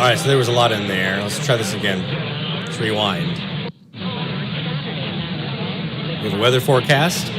right, so there was a lot in there. Let's try this again. Let's rewind. We have a weather forecast.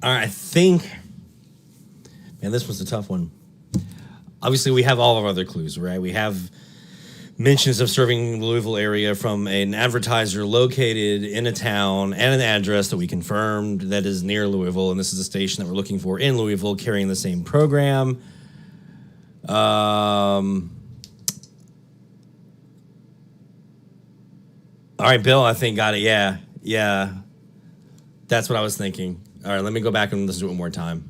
All right, I think, man, this was a tough one. Obviously, we have all of our other clues, right? We have mentions of serving the Louisville area from an advertiser located in a town and an address that we confirmed that is near Louisville, and this is a station that we're looking for in Louisville carrying the same program. All right, Bill, I think got it. Yeah. That's what I was thinking. All right, let me go back and listen to it one more time.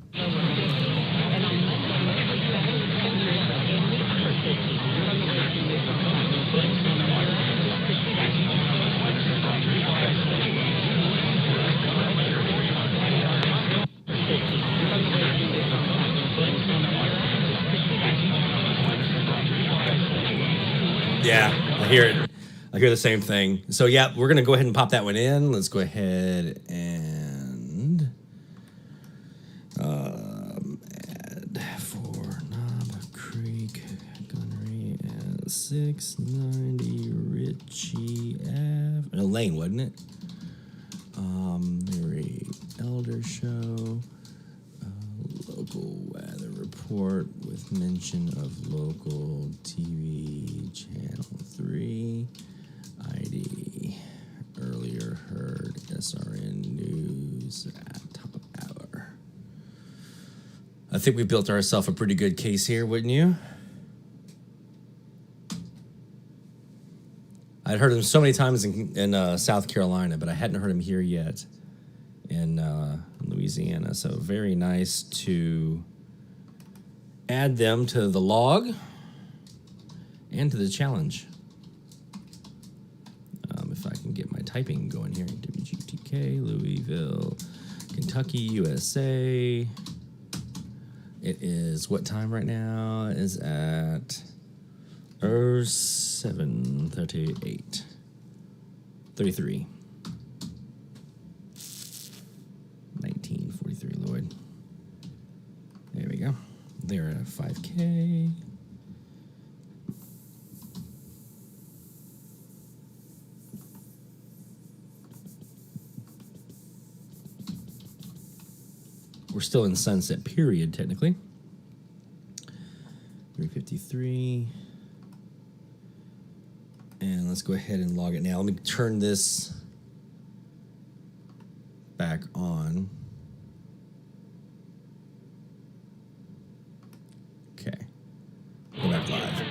Yeah, I hear it. I hear the same thing. So, yeah, we're going to go ahead and pop that one in. Let's go ahead and add for Knob Creek Gunnery at 690 Ritchie Ave. No, Lane, wasn't it? Mary Elder Show. Local weather report with mention of local TV channel 3. ID earlier heard SRN news at top of hour. I think we built ourselves a pretty good case here, wouldn't you? I'd heard him so many times in South Carolina, but I hadn't heard him here yet in Louisiana. So very nice to add them to the log and to the challenge. If I can get my typing going here. WGTK, Louisville, Kentucky, USA. It is what time right now? It is at 7:38. 33. 1943, Lloyd. There we go. They're at 5K. We're still in sunset period, technically. 3:53. And let's go ahead and log it now. Let me turn this back on. Okay. Go back live.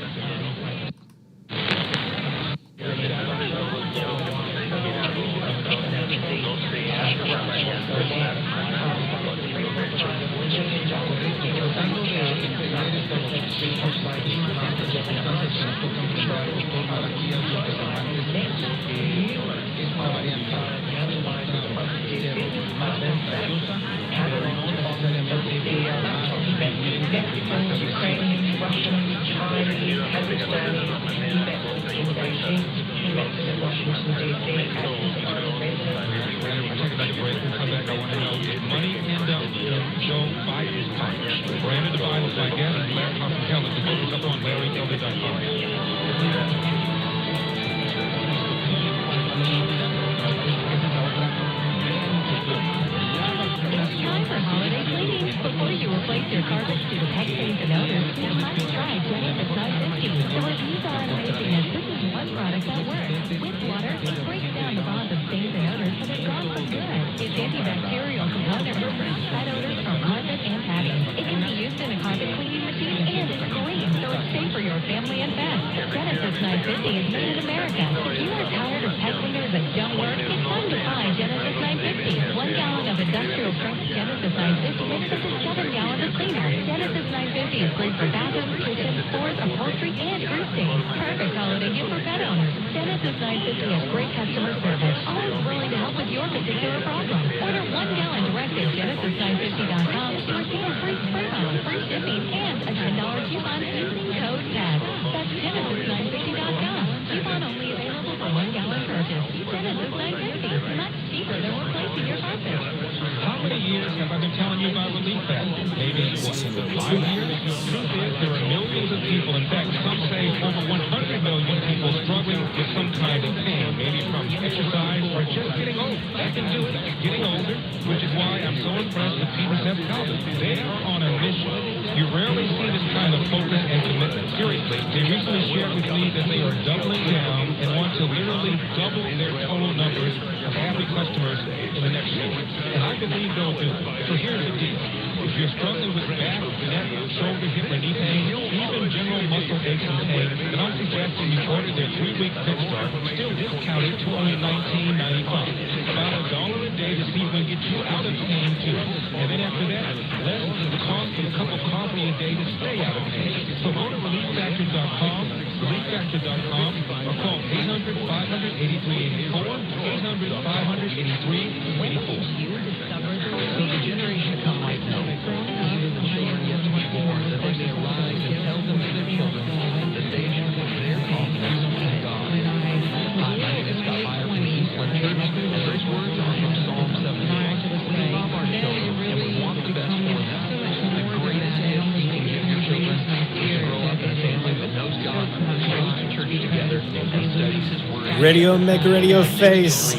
Radio Maker Radio Face.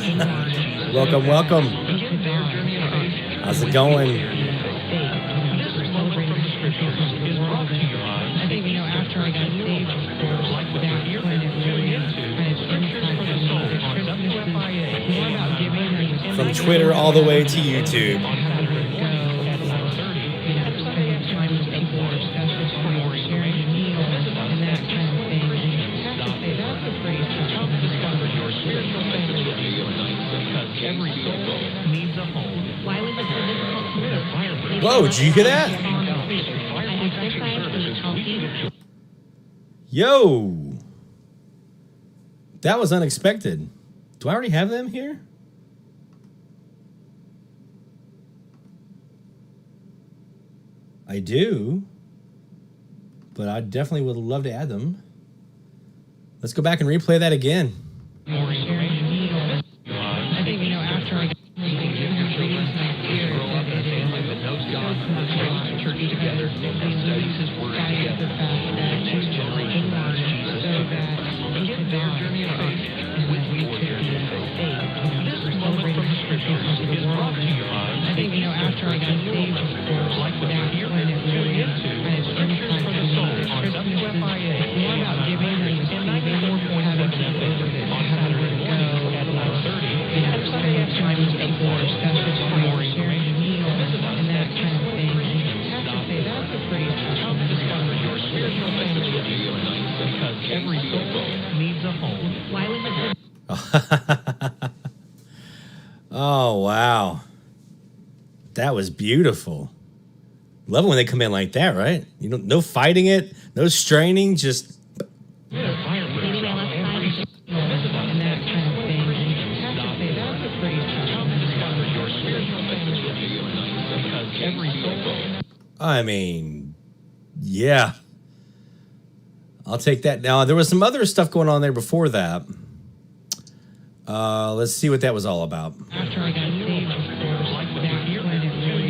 Welcome, welcome. How's it going? From Twitter all the way to YouTube. Whoa, did you hear that? Yo! That was unexpected. Do I already have them here? I do. But I definitely would love to add them. Let's go back and replay that again. Oh, wow. That was beautiful. Love it when they come in like that, right? You know, no fighting it, no straining, just. I mean, yeah. I'll take that. Now, there was some other stuff going on there before that. Let's see what that was all about. After I got saved, of course, that year when it really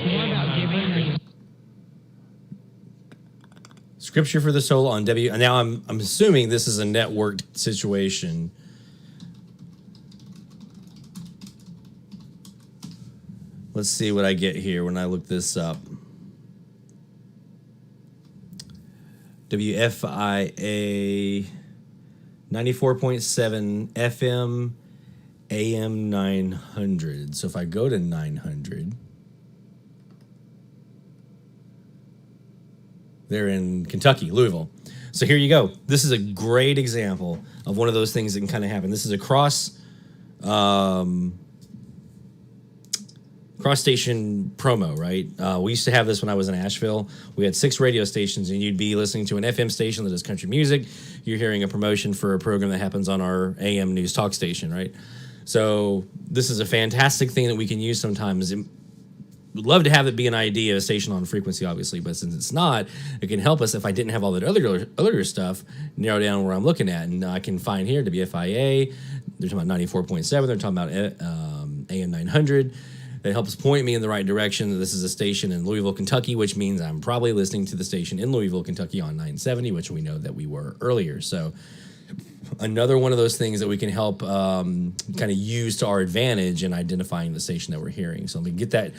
more about giving Scripture for the Soul on W. Now, I'm assuming this is a networked situation. Let's see what I get here when I look this up. WFIA 94.7 FM AM 900. So if I go to 900, they're in Kentucky, Louisville. So here you go. This is a great example of one of those things that can kind of happen. This is a cross station promo, right? We used to have this when I was in Asheville. We had 6 radio stations, and you'd be listening to an FM station that does country music. You're hearing a promotion for a program that happens on our AM news talk station, right? So this is a fantastic thing that we can use sometimes. We'd love to have it be an idea, a station on frequency, obviously, but since it's not, it can help us if I didn't have all that other stuff, narrow down where I'm looking at. And I can find here WFIA, they're talking about 94.7, they're talking about AM 900. It helps point me in the right direction that this is a station in Louisville, Kentucky, which means I'm probably listening to the station in Louisville, Kentucky on 970, which we know that we were earlier. So another one of those things that we can help kind of use to our advantage in identifying the station that we're hearing. So let me get that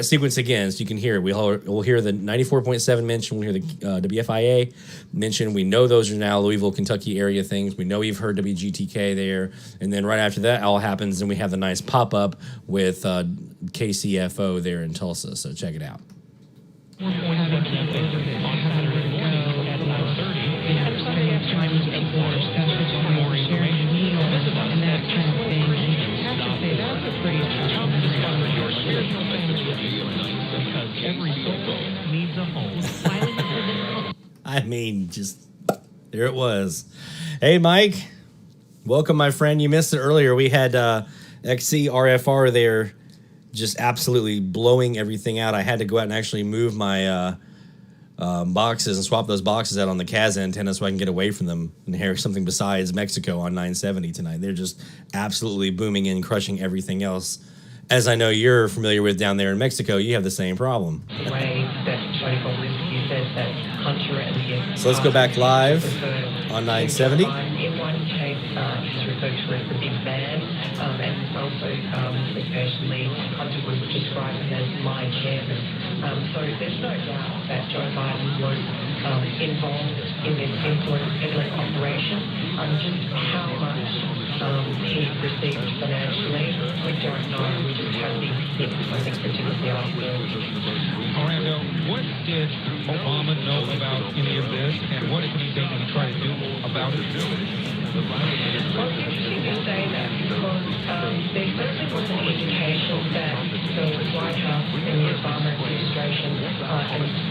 sequence again so you can hear it. We'll hear the 94.7 mention. We'll hear the WFIA mention. We know those are now Louisville, Kentucky area things. We know we've heard WGTK there. And then right after that all happens, and we have the nice pop-up with KCFO there in Tulsa. So check it out. I mean, just there it was. Hey, Mike. Welcome, my friend. You missed it earlier. We had XCRFR there just absolutely blowing everything out. I had to go out and actually move my boxes and swap those boxes out on the CAS antenna so I can get away from them and hear something besides Mexico on 970 tonight. They're just absolutely booming in, crushing everything else. As I know you're familiar with down there in Mexico, you have the same problem. So let's go back live on 970. In one case, he's referred to as the big man, and also personally, Hunter was described as my chairman. So there's no doubt that Joe Biden was involved in this influence operation. Just how much he received financially, we don't know. We just have these tips, I think, particularly after. Orlando, what did Obama know about any of this, and what is anything he tried to do about it? Well, it's interesting you say that because there certainly was an indication that the White House and the Obama administration was trying to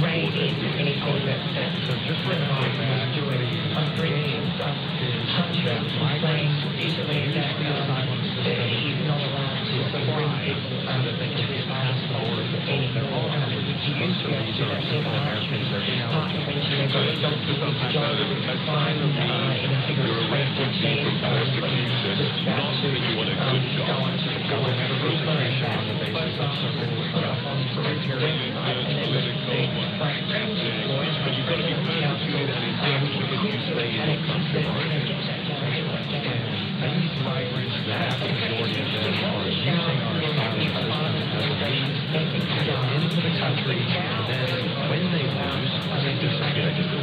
rein in anything that Biden was doing. For instance, Hunter was saying recently that he's not allowed to supply people to his household anymore. He used to be able to do that in the March. Eventually, they got Dr. Joe signed in a figure of 2014, just about to go on to the board and reload that. Both officers put up on the website, and then the Frank Boys, which is the council, and it comes to get that down. These migrants, the vast majority of them are using our asylum into the country, and then when they lose, they disappear. So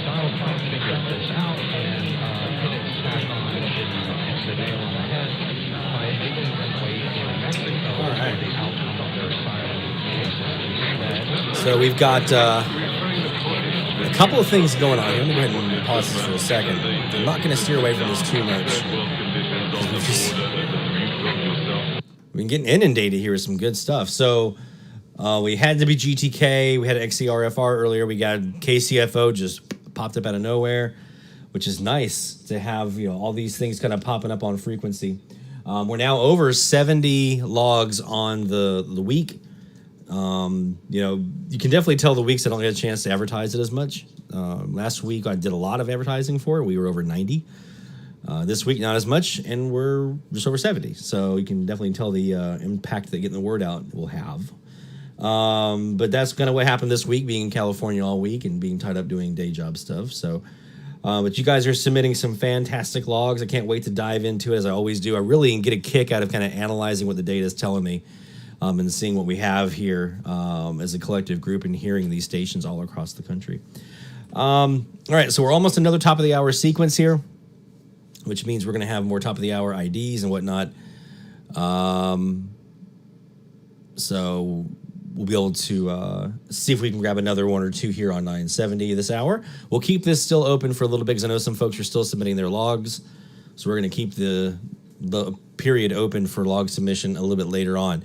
I'll try to figure this out and hit it smack on the nail on the head by making them wait in Mexico for the outcome of their asylum cases. So we've got a couple of things going on here. Let me go ahead and pause this for a second. I'm not going to steer away from this too much. been getting inundated here with some good stuff. So we had the GTK, we had XCRFR earlier, we got KCFO just popped up out of nowhere, which is nice to have, all these things kind of popping up on frequency. We're now over 70 logs on the week. You can definitely tell the weeks I don't get a chance to advertise it as much. Last week I did a lot of advertising for it. We were over 90. This week not as much, and we're just over 70. So you can definitely tell the impact that getting the word out will have. But that's kind of what happened this week, being in California all week and being tied up doing day job stuff. So, but you guys are submitting some fantastic logs. I can't wait to dive into it, as I always do. I really get a kick out of kind of analyzing what the data is telling me, and seeing what we have here as a collective group and hearing these stations all across the country. All right, so we're almost another top of the hour sequence here, which means we're going to have more top of the hour IDs and whatnot. So we'll be able to see if we can grab another one or two here on 970 this hour. We'll keep this still open for a little bit, because I know some folks are still submitting their logs. So we're going to keep the period open for log submission a little bit later on.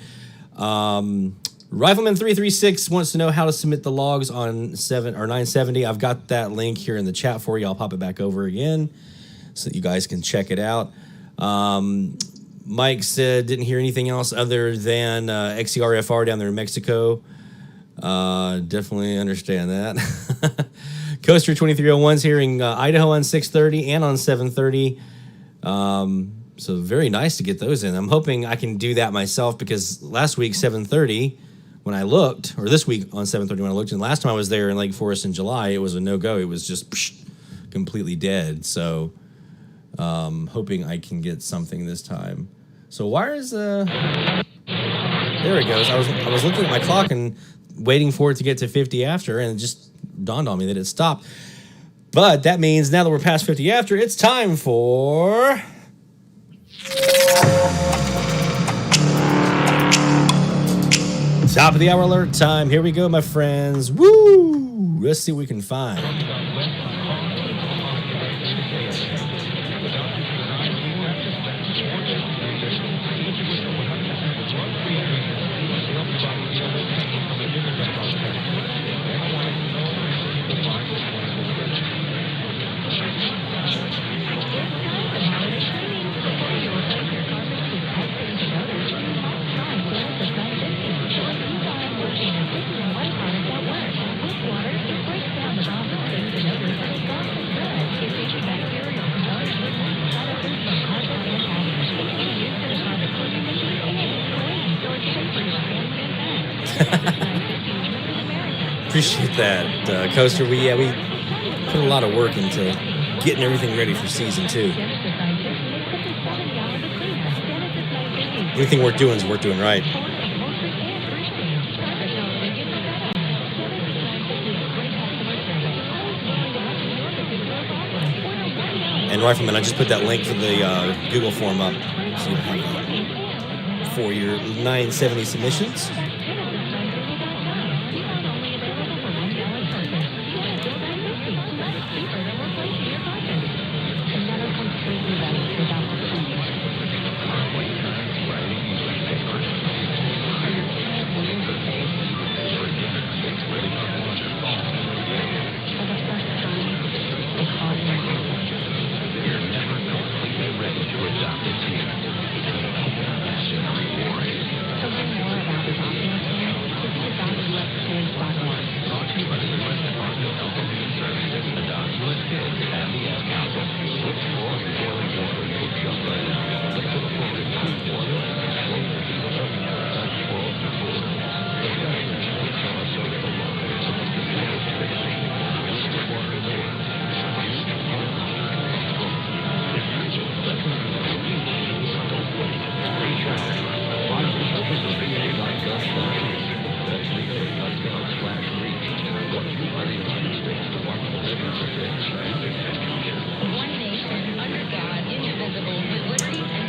Rifleman 336 wants to know how to submit the logs on 970. I've got that link here in the chat for you. I'll pop it back over again so that you guys can check it out. Mike said didn't hear anything else other than XCRFR down there in Mexico. Definitely understand that. Coaster 2301's here in Idaho on 630 and on 730. So very nice to get those in. I'm hoping I can do that myself, because last week 730 when I looked, or this week on 730 when I looked, and last time I was there in Lake Forest in July, it was a no-go. It was just completely dead. So hoping I can get something this time. So why is there it goes. I was looking at my clock and waiting for it to get to 50 after, and it just dawned on me that it stopped. But that means now that we're past 50 after, it's time for top of the hour alert time. Here we go, my friends. Woo! Let's see what we can find. Appreciate that, Coaster. We put a lot of work into getting everything ready for season 2. Anything worth doing is worth doing right. And Rifleman, I just put that link for the Google form up, so you have that for your 970 submissions.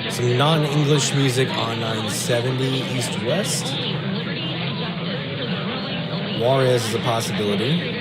Some non-English music on 970 east-west. Juarez is a possibility.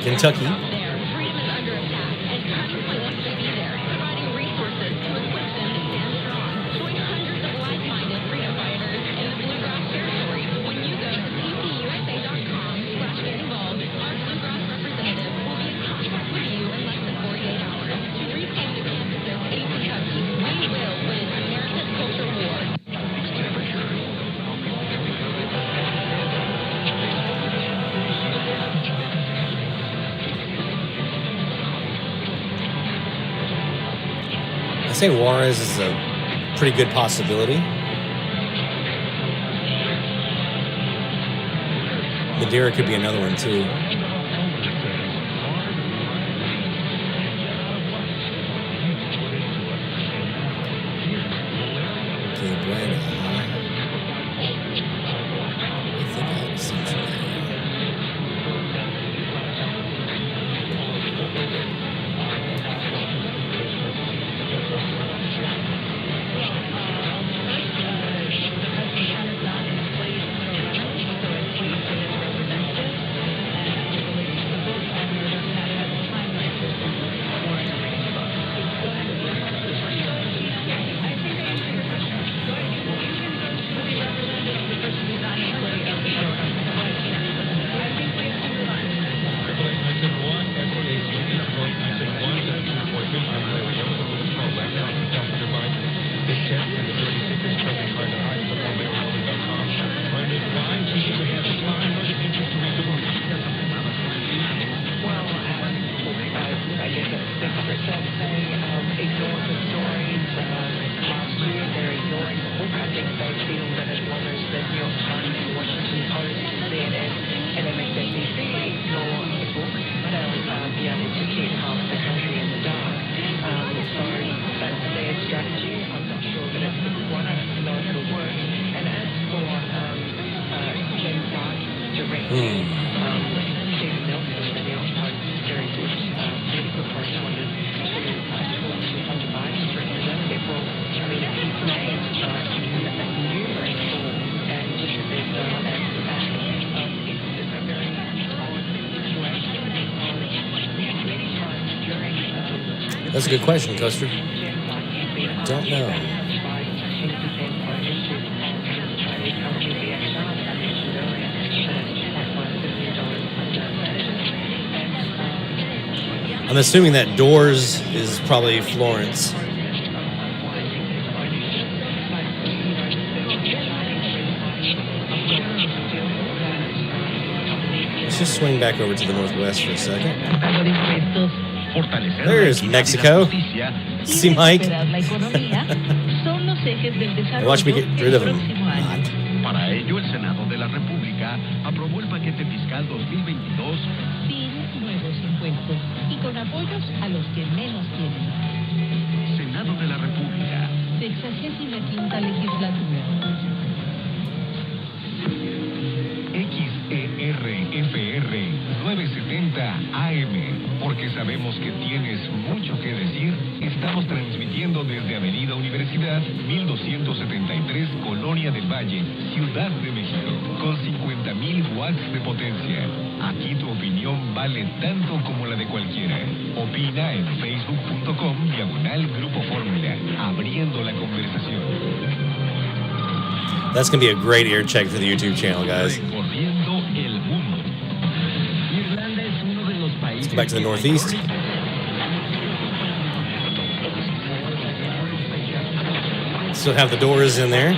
Kentucky. I say Juarez is a pretty good possibility. Madeira could be another one too. Okay, Brandon. I think I have Cincinnati. That's a good question, Custer. Don't know. I'm assuming that Doors is probably Florence. Let's just swing back over to the northwest for a second. There's Mexico. See Mike? Watch me get rid of him. Para ello, el Senado de la República aprobó el paquete fiscal 2022 sin nuevos impuestos y con apoyos a los que menos tienen. Senado de la República. 65ª legislatura. XERFR 970 AM, porque sabemos que tienes mucho que decir. Estamos transmitiendo desde Avenida Universidad 1273, Colonia del Valle, Ciudad de México, con 50,000 watts de potencia. Aquí tu opinión vale tanto como la de cualquiera. Opina en facebook.com/Grupo Fórmula, abriendo la conversación. That's going to be a great ear check for the YouTube channel, guys. Let's go back to the northeast. Still have the Doors in there.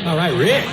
All right, Rick.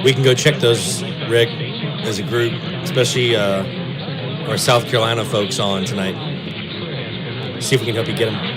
We can go check those, Rick, as a group, especially our South Carolina folks on tonight. See if we can help you get them.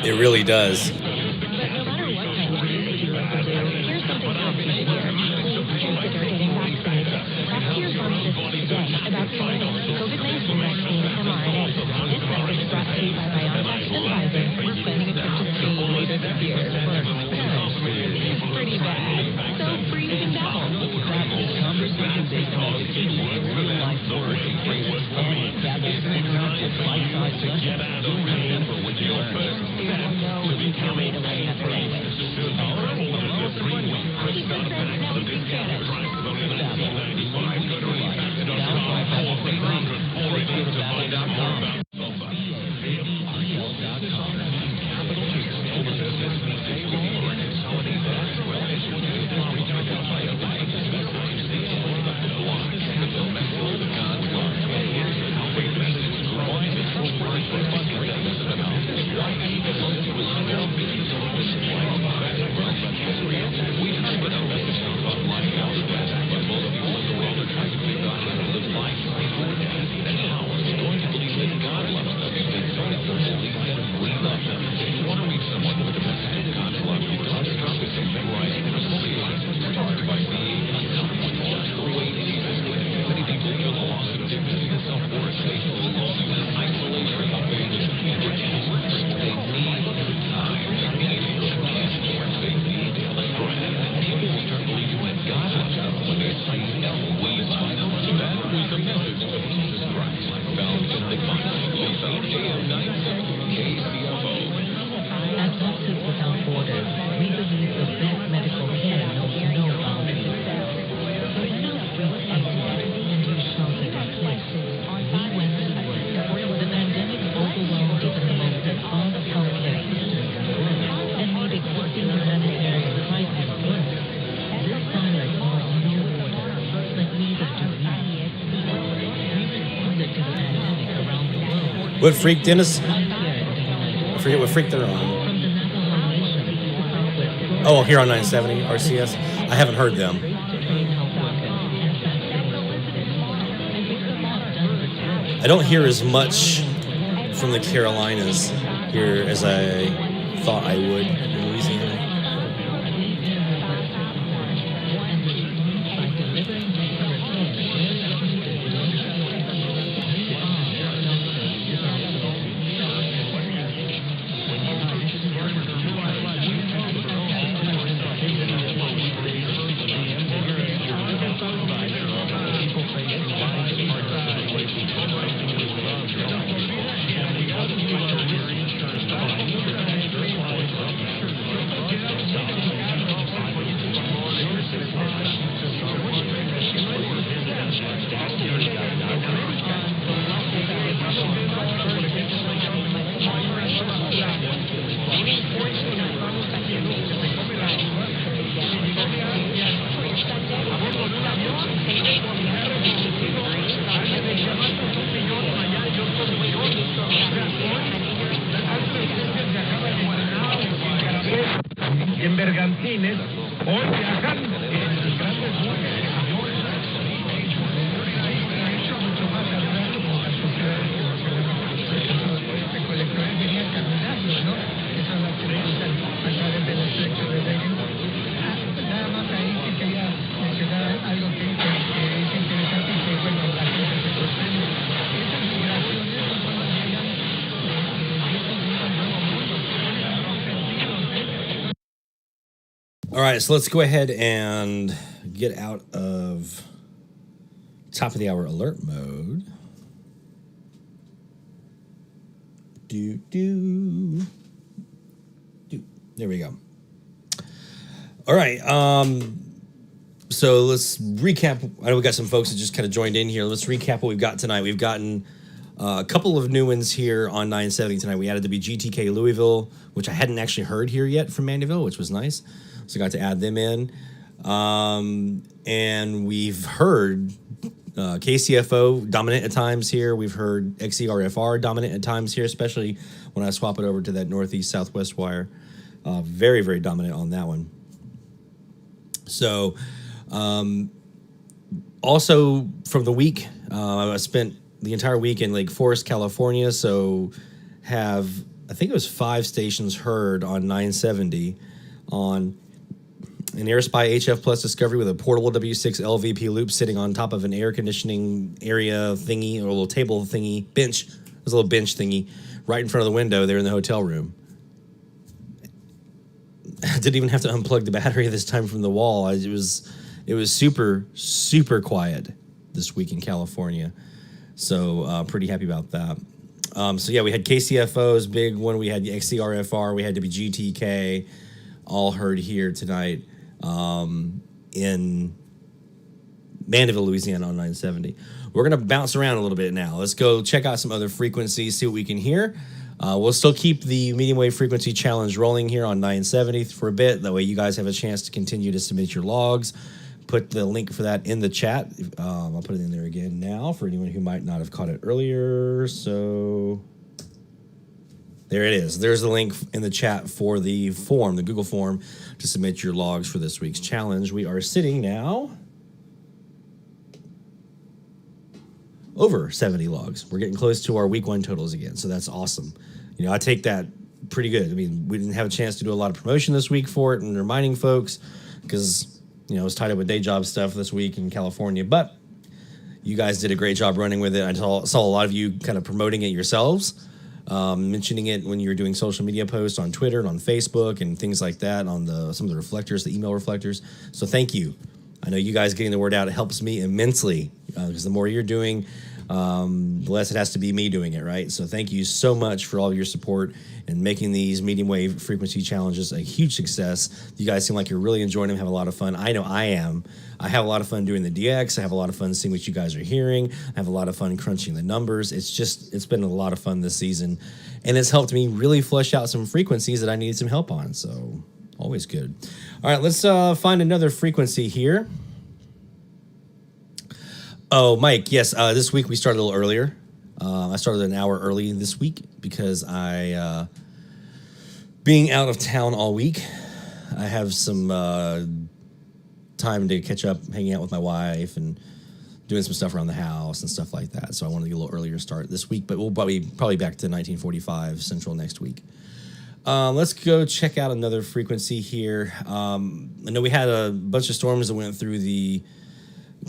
It really does. What freak, Dennis? I forget what freak they're on. Oh, here on 970 RCS. I haven't heard them. I don't hear as much from the Carolinas here as I thought I would in Louisiana. bergantines hoy viajan en grandes buques. Recolectores venían caminando, ¿no? Eso es lo que dicen a través del estrecho de Bering. Nada más ahí que quería mencionar algo que es interesante y que, bueno, la gente se sorprende. Esas migraciones son cuando llegan vientos de un nuevo mundo. All right, so let's go ahead and get out of top of the hour alert mode. There we go. All right. So let's recap. I know we got some folks that just kind of joined in here. Let's recap what we've got tonight. We've gotten a couple of new ones here on 970 tonight. We added the GTK Louisville, which I hadn't actually heard here yet from Mandeville, which was nice. So I got to add them in. And we've heard KCFO dominant at times here. We've heard XERFR dominant at times here, especially when I swap it over to that northeast-southwest wire. Very, very dominant on that one. So, also from the week, I spent the entire week in Lake Forest, California. So I think it was 5 stations heard on 970 on an AirSpy HF Plus Discovery with a portable W6 LVP loop sitting on top of an air conditioning area thingy, or a little table thingy, bench. There's a little bench thingy right in front of the window there in the hotel room. I didn't even have to unplug the battery this time from the wall. It was super, super quiet this week in California. So pretty happy about that. So yeah, we had KCFO's big one. We had XCRFR. We had WGTK, all heard here tonight in Mandeville, Louisiana on 970. We're going to bounce around a little bit now. Let's go check out some other frequencies, see what we can hear. We'll still keep the medium wave frequency challenge rolling here on 970 for a bit. That way you guys have a chance to continue to submit your logs. Put the link for that in the chat. I'll put it in there again now for anyone who might not have caught it earlier. So there it is. There's the link in the chat for the form, the Google form, to submit your logs for this week's challenge. We are sitting now over 70 logs. We're getting close to our week 1 totals again, so that's awesome. You know, I take that pretty good. I mean, we didn't have a chance to do a lot of promotion this week for it and reminding folks because, you know, I was tied up with day job stuff this week in California, but you guys did a great job running with it. I saw a lot of you kind of promoting it yourselves, mentioning it when you were doing social media posts on Twitter and on Facebook and things like that on some of the reflectors, the email reflectors. So thank you. I know you guys getting the word out, it helps me immensely because the more you're doing, the less it has to be me doing it, right? So thank you so much for all of your support and making these medium wave frequency challenges a huge success. You guys seem like you're really enjoying them, have a lot of fun. I know I am. I have a lot of fun doing the DX. I have a lot of fun seeing what you guys are hearing. I have a lot of fun crunching the numbers. It's been a lot of fun this season, and it's helped me really flush out some frequencies that I needed some help on, so always good. All right, let's find another frequency here. Oh, Mike, yes, this week we started a little earlier. I started an hour early this week because being out of town all week, I have some time to catch up, hanging out with my wife and doing some stuff around the house and stuff like that. So I wanted to get a little earlier start this week, but we'll probably back to 1945 Central next week. Let's go check out another frequency here. I know we had a bunch of storms that went through the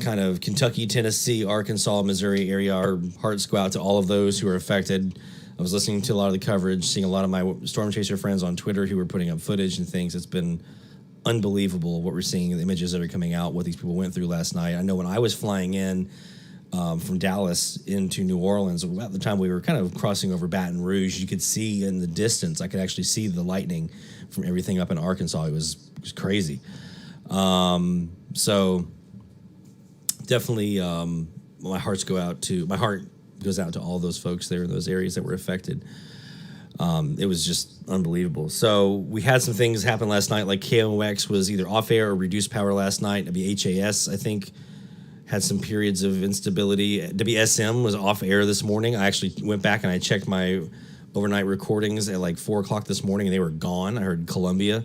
kind of Kentucky, Tennessee, Arkansas, Missouri area. Our hearts go out to all of those who are affected. I was listening to a lot of the coverage, seeing a lot of my Storm Chaser friends on Twitter who were putting up footage and things. It's been unbelievable what we're seeing, the images that are coming out, what these people went through last night. I know when I was flying in from Dallas into New Orleans, about the time we were kind of crossing over Baton Rouge, you could see in the distance, I could actually see the lightning from everything up in Arkansas. It was crazy. So definitely my heart goes out to all those folks there in those areas that were affected. It was just unbelievable. So we had some things happen last night, like KOX was either off air or reduced power last night. WHAS, I think, had some periods of instability. WSM was off air this morning. I actually went back and I checked my overnight recordings at like 4 o'clock this morning and they were gone. I heard Columbia.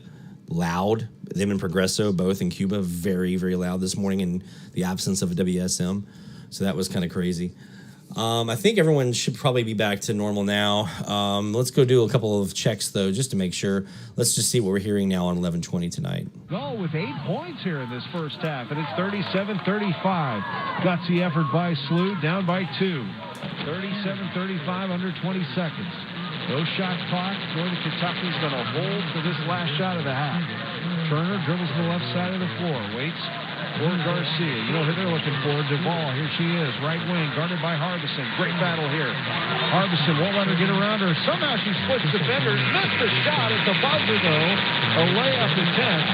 loud. Them and Progresso, both in Cuba, very, very loud this morning in the absence of a WSM. So that was kind of crazy. I think everyone should probably be back to normal now. Let's go do a couple of checks, though, just to make sure. Let's just see what we're hearing now on 1120 tonight. Goal with 8 points here in this first half, and it's 37-35. Gutsy effort by Sloot, down by 2. 37-35 under 20 seconds. No shots clock. Northern Kentucky's going to hold for this last shot of the half. Turner dribbles to the left side of the floor. Waits for Garcia. You know who they're looking for. Duvall. Here she is. Right wing. Guarded by Harbison. Great battle here. Harbison won't let her get around her. Somehow she splits defenders. Missed the shot at the buzzer, though. A layup attempt.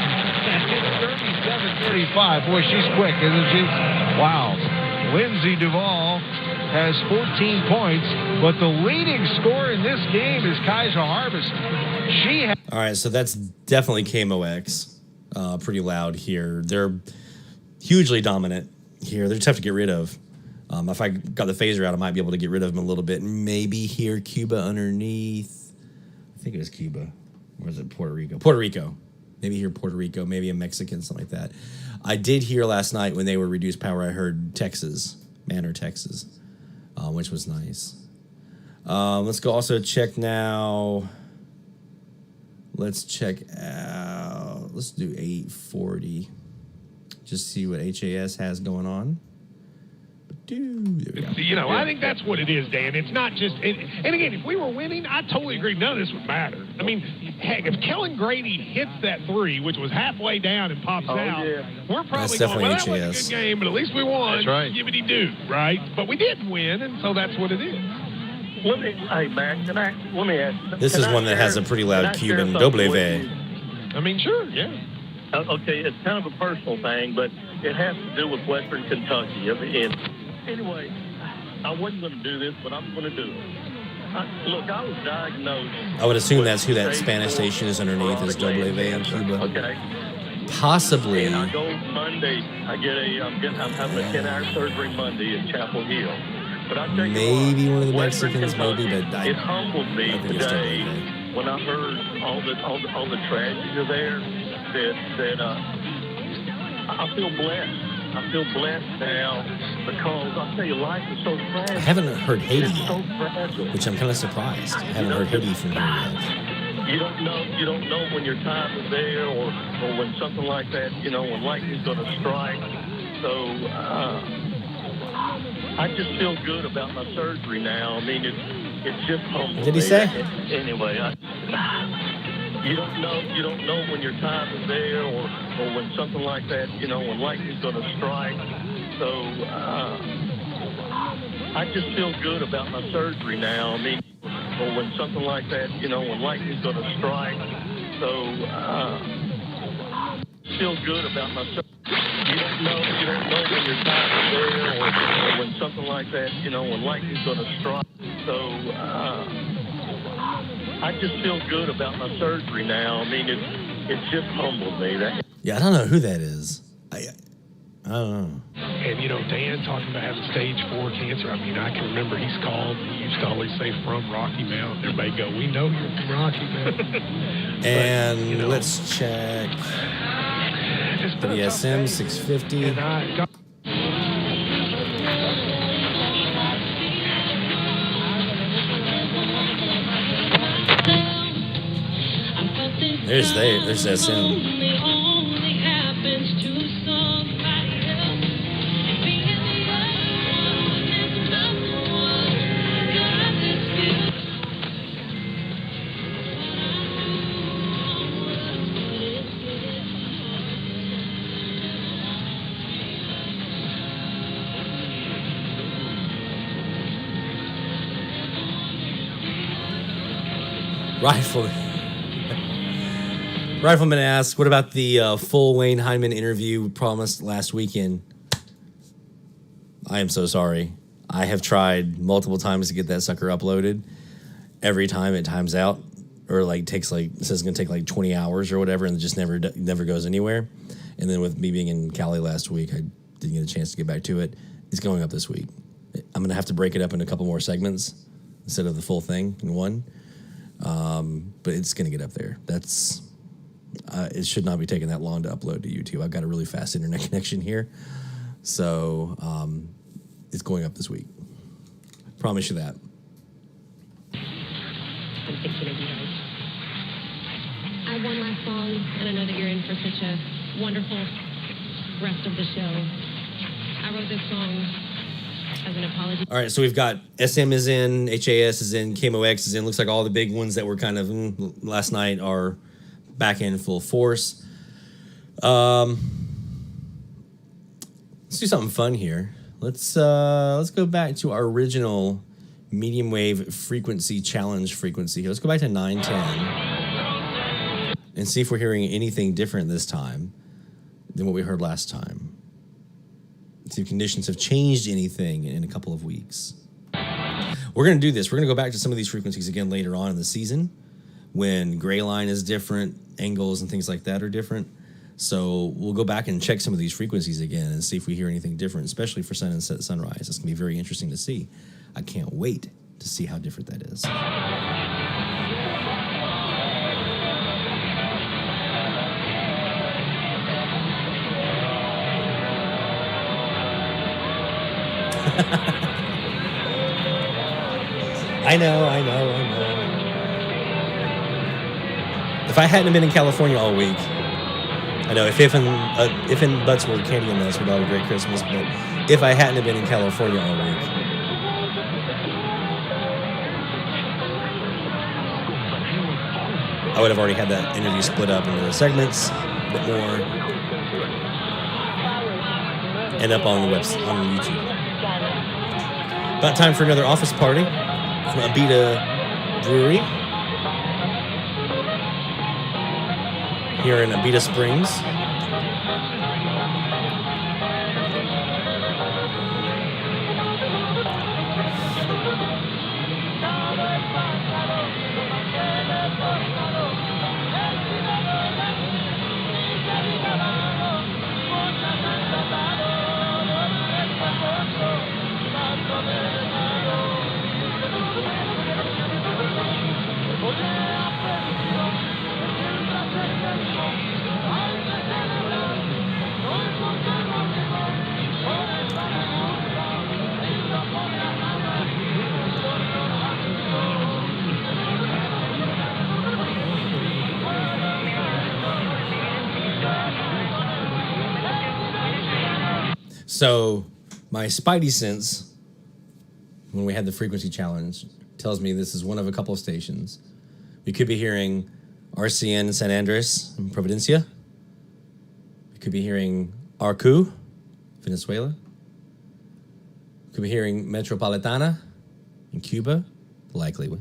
And it's 37-35. Boy, she's quick, isn't she? Wow. Lindsay Duvall has 14 points, but the leading scorer in this game is Kaiser Harbison. All right, so that's definitely KMOX. Pretty loud here. They're hugely dominant here. They're tough to get rid of. If I got the phaser out, I might be able to get rid of them a little bit. Maybe hear Cuba underneath. I think it was Cuba. Or is it Puerto Rico? Puerto Rico. Maybe hear Puerto Rico. Maybe a Mexican, something like that. I did hear last night when they were reduced power, I heard Texas. Manor, Texas. Which was nice. Let's go also check now. Let's check out. Let's do 840. Just see what HAS has going on. There we go. You know, I think that's what it is, Dan. It's not just, and again, if we were winning, I totally agree. None of this would matter. I mean, heck, if Kellen Grady hits that 3, which was halfway down and pops out, we're probably going, well, that wasn't a good game, but at least we won. That's right. Yibbity-doo, right? But we did win, and so that's what it is. Hey, Mac, let me ask. This is one that has a pretty loud Cuban W. I mean, sure, yeah. Okay, it's kind of a personal thing, but it has to do with Western Kentucky. Anyway, I wasn't going to do this, but I'm going to do it. Look, I was diagnosed. I would assume that's who that Spanish station is underneath is W in Cuba. Okay. Possibly. And I go Monday. I'm having a 10-hour surgery Monday in Chapel Hill. But I tell you maybe what, one of the Western Mexicans, Kentucky, maybe, but it humbled me today when I heard all the tragedy there. That I feel blessed. I feel blessed now because I tell you, life is so fragile. I haven't heard Haiti It's yet, so fragile. which I'm kind of surprised. I haven't heard Haiti from here yet. You don't know when your time is there, or when something like that. You know, when lightning's going to strike. So I just feel good about my surgery now. I mean, it's just humble. What did he say? Anyway, you don't know when your time is there, or when something like that. You know, when lightning's going to strike. So I just feel good about my surgery now. I mean, or when something like that. You know, when lightning's going to strike. So feel good about my surgery. You don't know when your time is there, or when something like that. You know, when lightning's going to strike. So I just feel good about my surgery now. I mean, it's just humbled me. Yeah, I don't know who that is. I don't know. And, you know, Dan talking about having stage 4 cancer. I mean, I can remember he's called. He used to always say from Rocky Mount. Everybody go, we know you're from Rocky Mount. And but, you know, let's check. WSM 650. There's SM. Rifleman asks, what about the full Wayne Hyman interview promised last weekend? I am so sorry. I have tried multiple times to get that sucker uploaded. Every time it times out, or it says it's going to take like 20 hours or whatever, and it just never goes anywhere. And then with me being in Cali last week, I didn't get a chance to get back to it. It's going up this week. I'm going to have to break it up into a couple more segments instead of the full thing in one. But it's going to get up there. it should not be taking that long to upload to YouTube. I've got a really fast internet connection here. So it's going up this week. Promise you that. I have one last song, and I know that you're in for such a wonderful rest of the show. I wrote this song as an apology. All right, so we've got SM is in, HAS is in, KMOX is in. Looks like all the big ones that were kind of last night are back in full force. Let's do something fun here. Let's go back to our original medium wave frequency challenge frequency here. Let's go back to 910 and see if we're hearing anything different this time than what we heard last time. See if conditions have changed anything in a couple of weeks. We're going to do this. We're going to go back to some of these frequencies again later on in the season when gray line is different, angles and things like that are different. So we'll go back and check some of these frequencies again and see if we hear anything different, especially for sun and sunrise. It's going to be very interesting to see. I can't wait to see how different that is. I know. If I hadn't been in California all week, I know if and buts were candy and nuts, we'd all have a great Christmas. But if I hadn't been in California all week, I would have already had that interview split up into segments, a bit more, and up on the website, on YouTube. About time for another office party from Abita Brewery here in Abita Springs. So my spidey sense, when we had the frequency challenge, tells me this is one of a couple of stations. We could be hearing RCN San Andres in Providencia. We could be hearing Arcu, Venezuela. We could be hearing Metropolitana in Cuba, likely.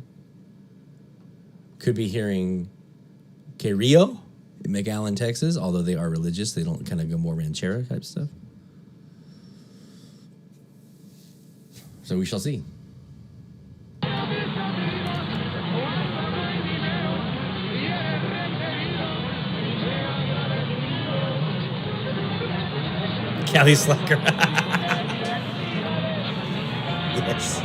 Could be hearing Que Rio in McAllen, Texas, although they are religious. They don't kind of go more ranchera type stuff. So we shall see. Cali Slacker. Yes.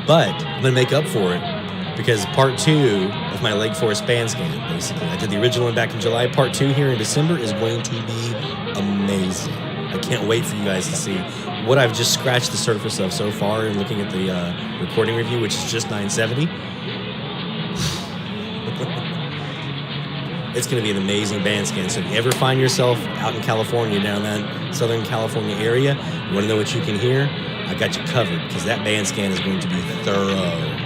But I'm going to make up for it because part 2 of my Lake Forest band scan, basically. I did the original one back in July. Part 2 here in December is going to be amazing. I can't wait for you guys to see what I've just scratched the surface of so far and looking at the recording review, which is just 970. It's going to be an amazing band scan. So if you ever find yourself out in California, down that Southern California area, you want to know what you can hear, I got you covered because that band scan is going to be thorough.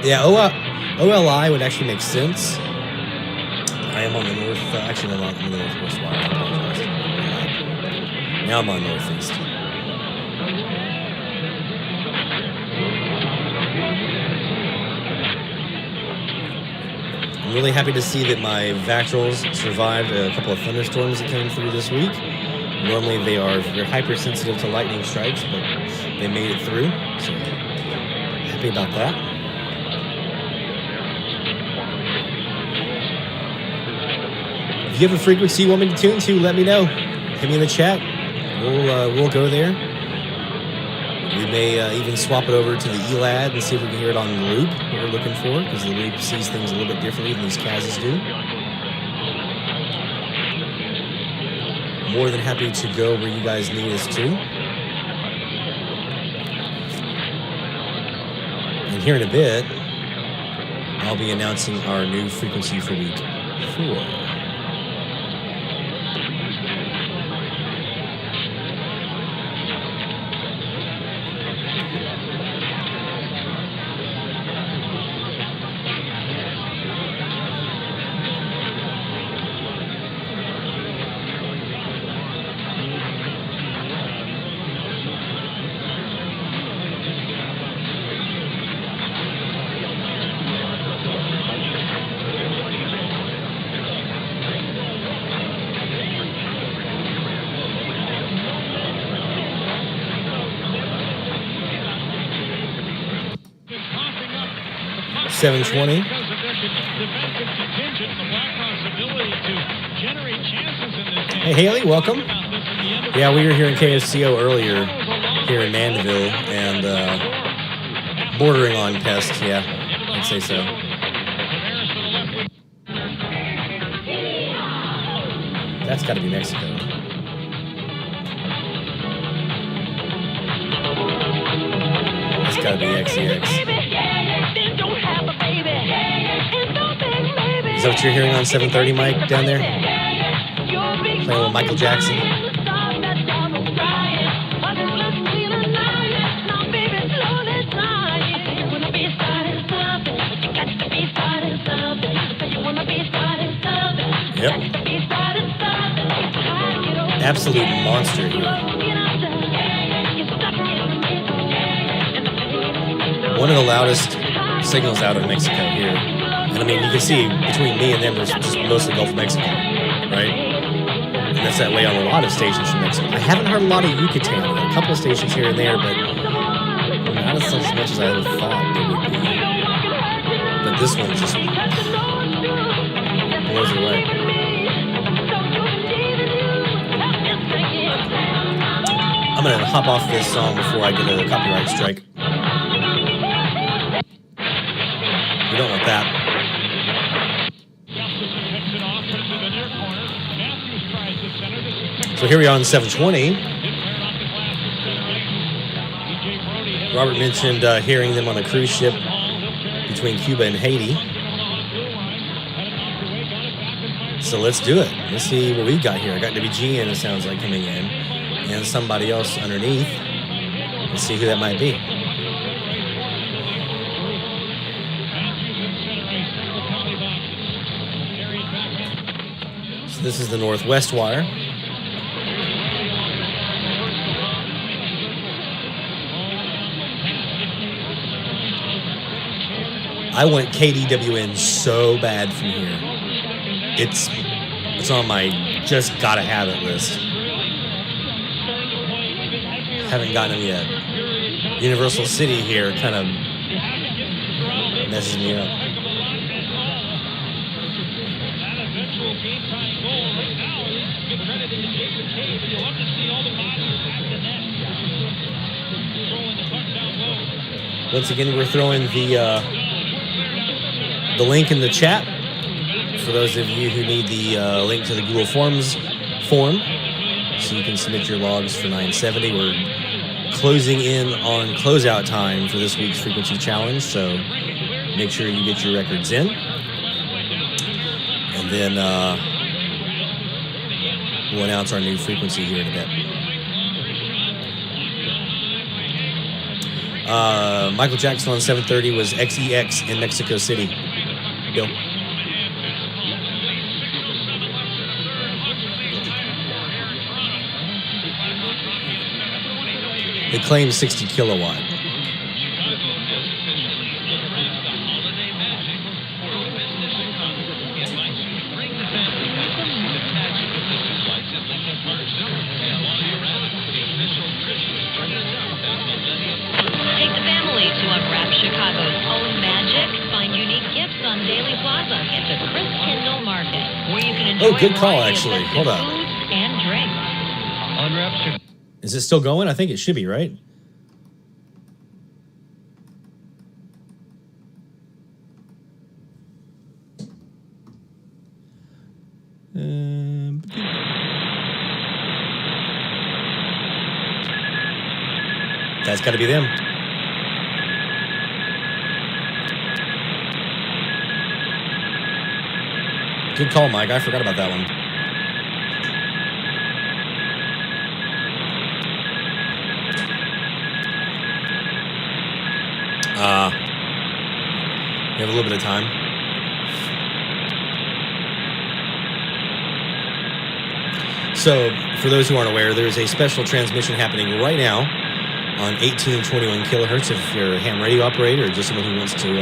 Yeah, OLI would actually make sense. I am on the north, actually I'm on the northwest wire, I apologize. Now I'm on northeast. I'm really happy to see that my vactrols survived a couple of thunderstorms that came through this week. Normally they're hypersensitive to lightning strikes, but they made it through, so happy about that. If you have a frequency you want me to tune to, let me know. hit me in the chat. We'll go there. We may even swap it over to the Elad and see if we can hear it on the loop, what we're looking for, because the loop sees things a little bit differently than these Kazas do. More than happy to go where you guys need us to. And here in a bit, I'll be announcing our new frequency for week 4. 720. Hey Haley, welcome. Yeah, we were here in KSCO earlier, here in Mandeville, and bordering on pest. Yeah, I'd say so. That's got to be Mexico. That's got to be XEX. Is that what you're hearing on 730, Mike, down there? Playing with Michael Jackson. Yep. Absolute monster here. One of the loudest signals out of Mexico here. And I mean, you can see between me and them, there's just mostly Gulf of Mexico, right? And that's that way on a lot of stations from Mexico. I haven't heard a lot of Yucatan, a couple of stations here and there, but not as much as I would have thought they would be. But this one just blows away. I'm going to hop off this song before I get a copyright strike. We don't want that. So here we are on 720. Robert mentioned hearing them on a cruise ship between Cuba and Haiti. So let's do it. Let's see what we've got here. I got WG in, it sounds like, coming in, and somebody else underneath. Let's see who that might be. So this is the Northwest wire. I want KDWN so bad from here. It's on my just gotta have it list. Haven't gotten them yet. Universal City here kind of messes me up. Once again, we're throwing the link in the chat for those of you who need the link to the Google Forms form, so you can submit your logs for 970. We're closing in on closeout time for this week's frequency challenge, so make sure you get your records in. And then we'll announce our new frequency here in a bit. Michael Jackson on 730 was XEX in Mexico City. Go. They claim 60 kilowatt. Take the family to unwrap Chicago's own magic. Find unique gifts on Daily Plaza at the Chris Kendall Market, where you can enjoy good call, actually. Hold on. food and drinks. Unwrap. Is it still going? I think it should be, right? That's got to be them. Good call, Mike. I forgot about that one. We have a little bit of time. So, for those who aren't aware, there's a special transmission happening right now on 1821 kilohertz if you're a ham radio operator or just someone who wants to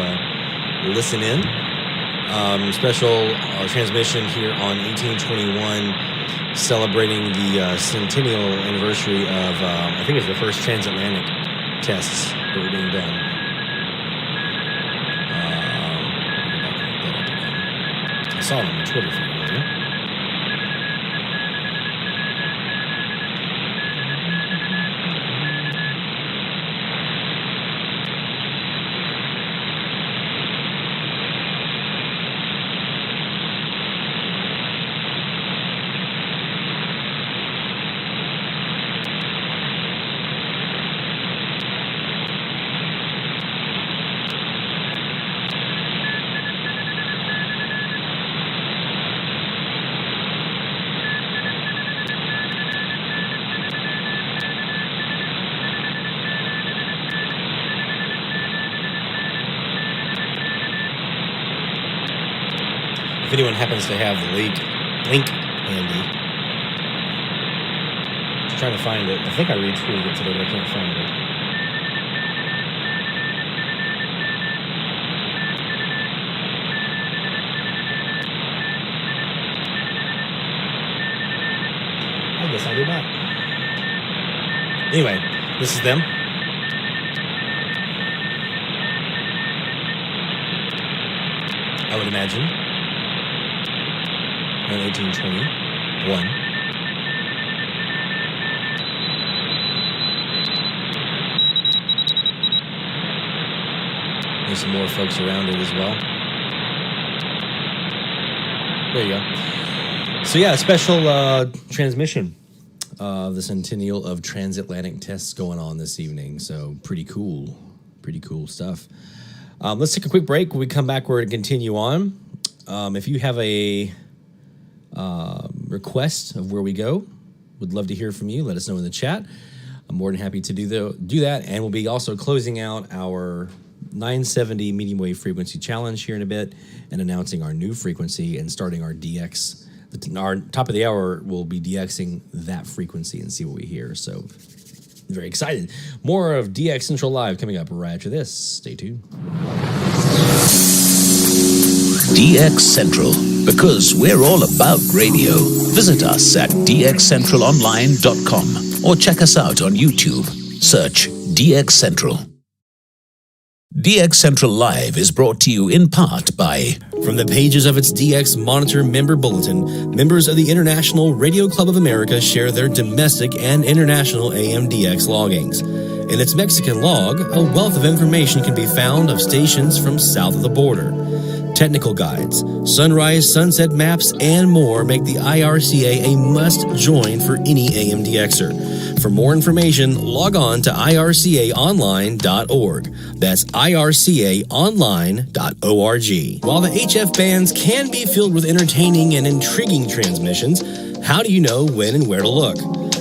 listen in. Special transmission here on 1821 celebrating the centennial anniversary of, I think it's the first transatlantic tests that were being done. I saw it on the Twitter feed earlier. If anyone happens to have the link handy, just trying to find it. I think I retweeted it today, but I can't find it. I guess I did not. Anyway, this is them. I would imagine. In 1821. There's some more folks around it as well. There you go. So yeah, special transmission of the centennial of transatlantic tests going on this evening. So pretty cool stuff. Let's take a quick break. When we come back, we're going to continue on. If you have a request of where we go, would love to hear from you. Let us know in the chat. I'm more than happy to do that, and we'll be also closing out our 970 medium wave frequency challenge here in a bit, and announcing our new frequency and starting our DX. Our top of the hour will be DXing that frequency and see what we hear. So very excited. More of DX Central Live coming up right after this. Stay tuned. DX Central, because we're all about radio. Visit us at dxcentralonline.com or check us out on YouTube. Search DX Central. DX Central Live is brought to you in part by... From the pages of its DX Monitor member bulletin, members of the International Radio Club of America share their domestic and international AM DX loggings. In its Mexican log, a wealth of information can be found of stations from south of the border. Technical guides, sunrise, sunset maps, and more make the IRCA a must-join for any AMDXer. For more information, log on to ircaonline.org. That's ircaonline.org. While the HF bands can be filled with entertaining and intriguing transmissions, how do you know when and where to look?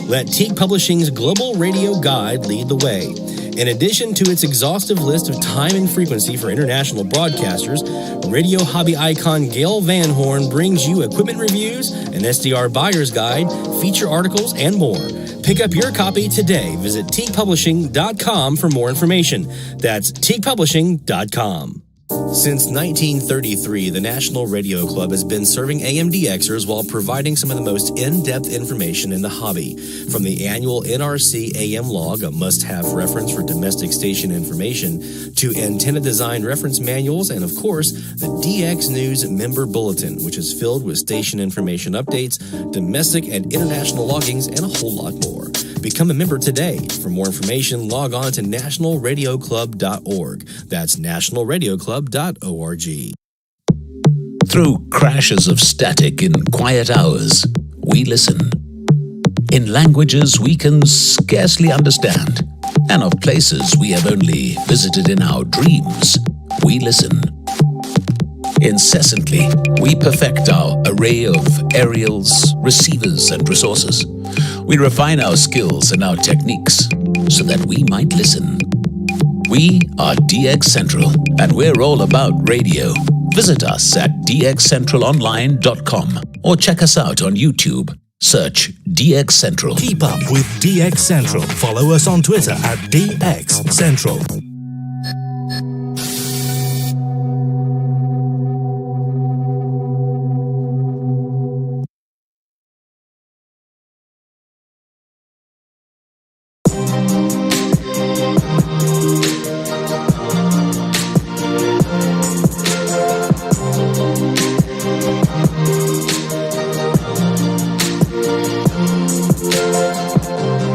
Let Teague Publishing's Global Radio Guide lead the way. In addition to its exhaustive list of time and frequency for international broadcasters, radio hobby icon Gail Van Horn brings you equipment reviews, an SDR buyer's guide, feature articles, and more. Pick up your copy today. Visit teaguepublishing.com for more information. That's teaguepublishing.com. Since 1933, the National Radio Club has been serving AMDXers while providing some of the most in-depth information in the hobby. From the annual NRC AM log, a must-have reference for domestic station information, to antenna design reference manuals, and of course, the DX News Member Bulletin, which is filled with station information updates, domestic and international loggings, and a whole lot more. Become a member today. For more information, log on to nationalradioclub.org. That's nationalradioclub.org. Through crashes of static in quiet hours, we listen. In languages we can scarcely understand, and of places we have only visited in our dreams, we listen. Incessantly, we perfect our array of aerials, receivers, and resources. We refine our skills and our techniques so that we might listen. We are DX Central, and we're all about radio. Visit us at dxcentralonline.com or check us out on YouTube. Search DX Central. Keep up with DX Central. Follow us on Twitter at DX Central.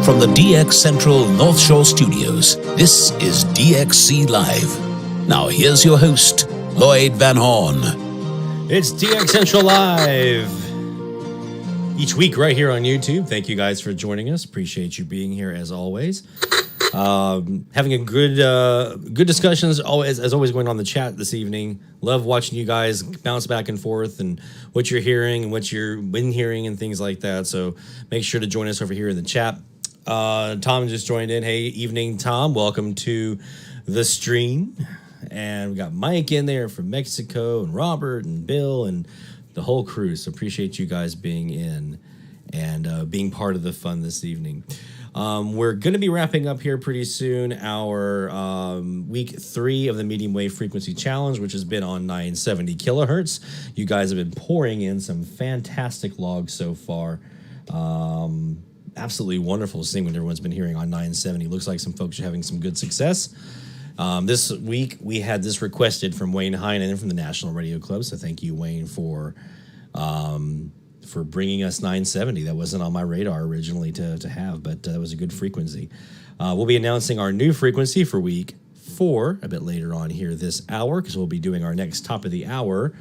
From the DX Central North Shore Studios, this is DXC Live. Now here's your host, Lloyd Van Horn. It's DX Central Live. Each week right here on YouTube. Thank you guys for joining us. Appreciate you being here as always. Having a good discussions as always going on the chat this evening. Love watching you guys bounce back and forth and what you're hearing and what you've been hearing and things like that. So make sure to join us over here in the chat. Tom just joined in. Hey, evening, Tom. Welcome to the stream. And we got Mike in there from Mexico, and Robert and Bill and the whole crew. So appreciate you guys being in and being part of the fun this evening. We're going to be wrapping up here pretty soon our week 3 of the medium wave frequency challenge, which has been on 970 kilohertz. You guys have been pouring in some fantastic logs so far. Absolutely wonderful seeing what everyone's been hearing on 970. Looks like some folks are having some good success. This week we had this requested from Wayne Heinen from the National Radio Club. So thank you, Wayne, for bringing us 970. That wasn't on my radar originally to have, but that was a good frequency. We'll be announcing our new frequency for week 4 a bit later on here this hour, because we'll be doing our next top of the hour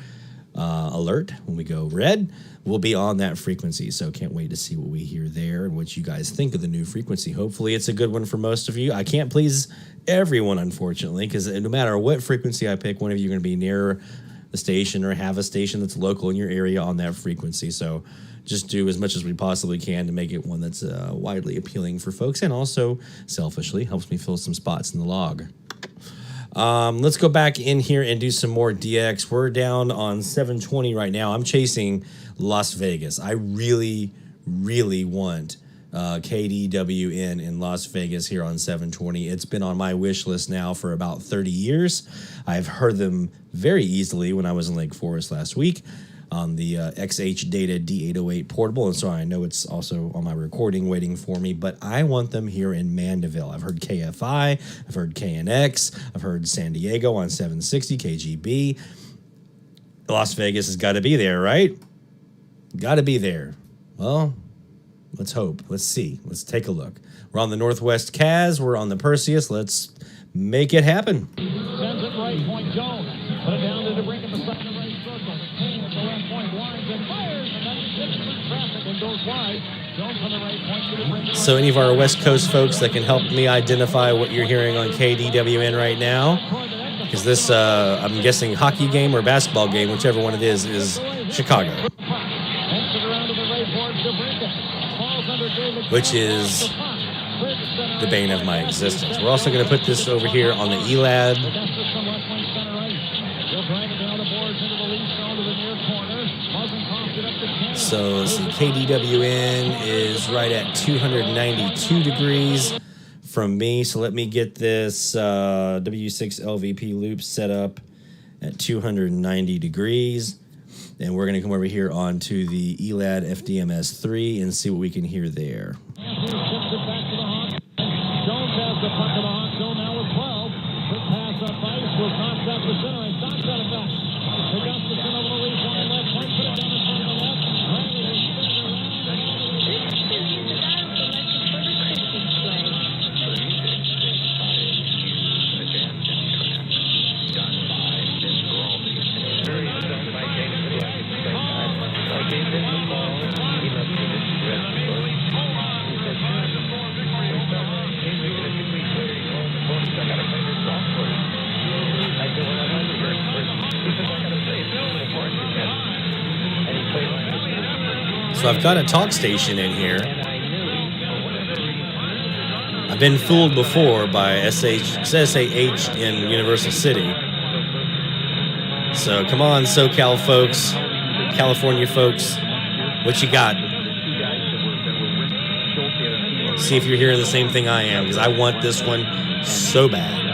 alert when we go red. We'll be on that frequency, so can't wait to see what we hear there and what you guys think of the new frequency. Hopefully it's a good one for most of you. I can't please everyone, unfortunately, because no matter what frequency I pick, one of you are going to be near the station or have a station that's local in your area on that frequency. So just do as much as we possibly can to make it one that's widely appealing for folks, and also selfishly helps me fill some spots in the log. Let's go back in here and do some more DX. We're down on 720 right now. I'm chasing Las Vegas. I really, really want KDWN in Las Vegas here on 720. It's been on my wish list now for about 30 years. I've heard them very easily when I was in Lake Forest last week on the XH Data D808 portable, and so I know it's also on my recording waiting for me, but I want them here in Mandeville. I've heard KFI, I've heard KNX, I've heard San Diego on 760, KGB. Las Vegas has got to be there, right? Got to be there. Well, let's hope. Let's see. Let's take a look. We're on the Northwest Cas. We're on the Perseus. Let's make it happen. Sends it right point zone. Put it down to the brink of the second right circle. King at the left point lines and fires. And then gets through traffic and goes wide. Goes from the right point to the brink. So any of our West Coast folks that can help me identify what you're hearing on KDWN right now, because this, I'm guessing, hockey game or basketball game, whichever one it is Chicago. Which is the bane of my existence. We're also going to put this over here on the Elad. So let's see, KDWN is right at 292 degrees from me. So let me get this W6 LVP loop set up at 290 degrees. And we're going to come over here onto the Elad FDMS3 and see what we can hear there. Jones has the puck of the Hawks zone now with 12. Quick pass up ice with contact with center and Doc got it back. Augustus over the reach line left point, put it down in front of the left. Riley will spin it around. So I've got a talk station in here. I've been fooled before by SAH in Universal City. So come on, SoCal folks, California folks, what you got? See if you're hearing the same thing I am, because I want this one so bad.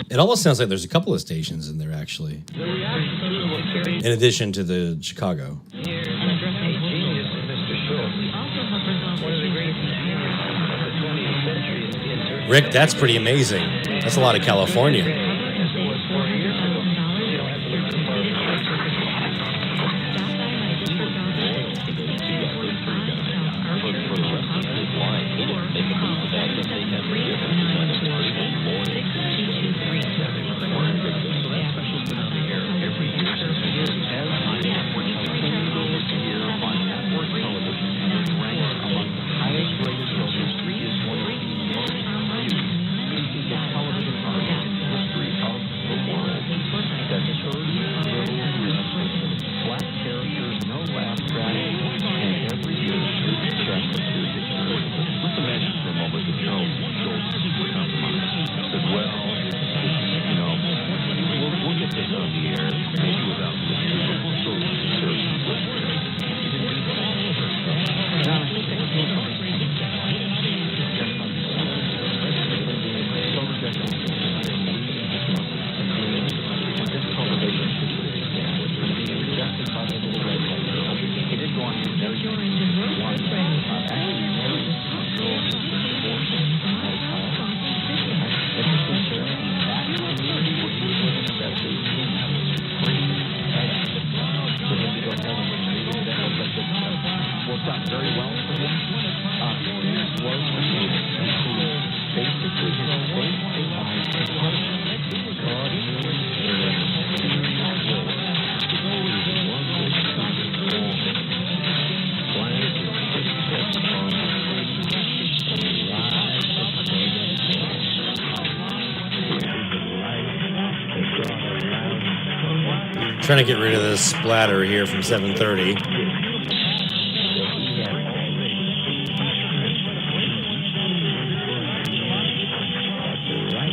It almost sounds like there's a couple of stations in there, actually, in addition to the Chicago. Rick, that's pretty amazing. That's a lot of California. Trying to get rid of this splatter here from 730.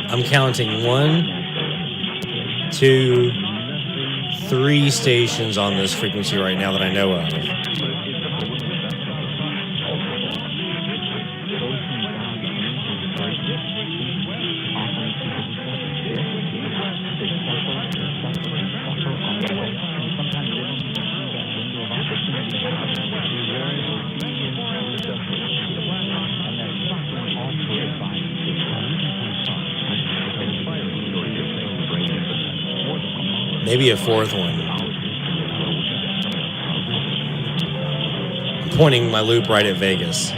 I'm counting 1, 2, 3 stations on this frequency right now that I know of. Maybe a 4th one. I'm pointing my loop right at Vegas.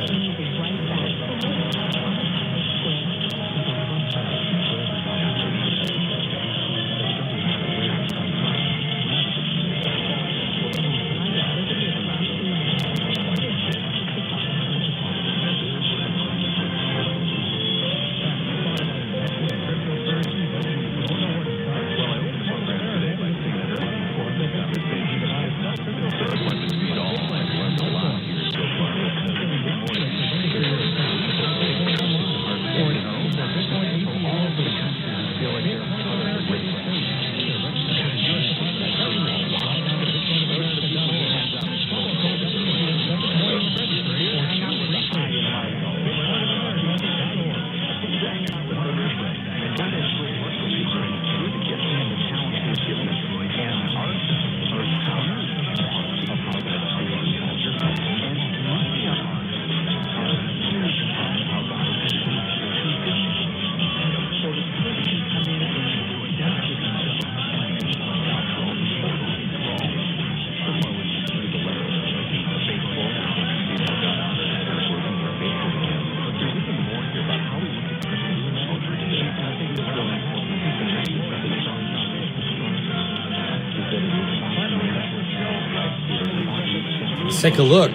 Let's take a look.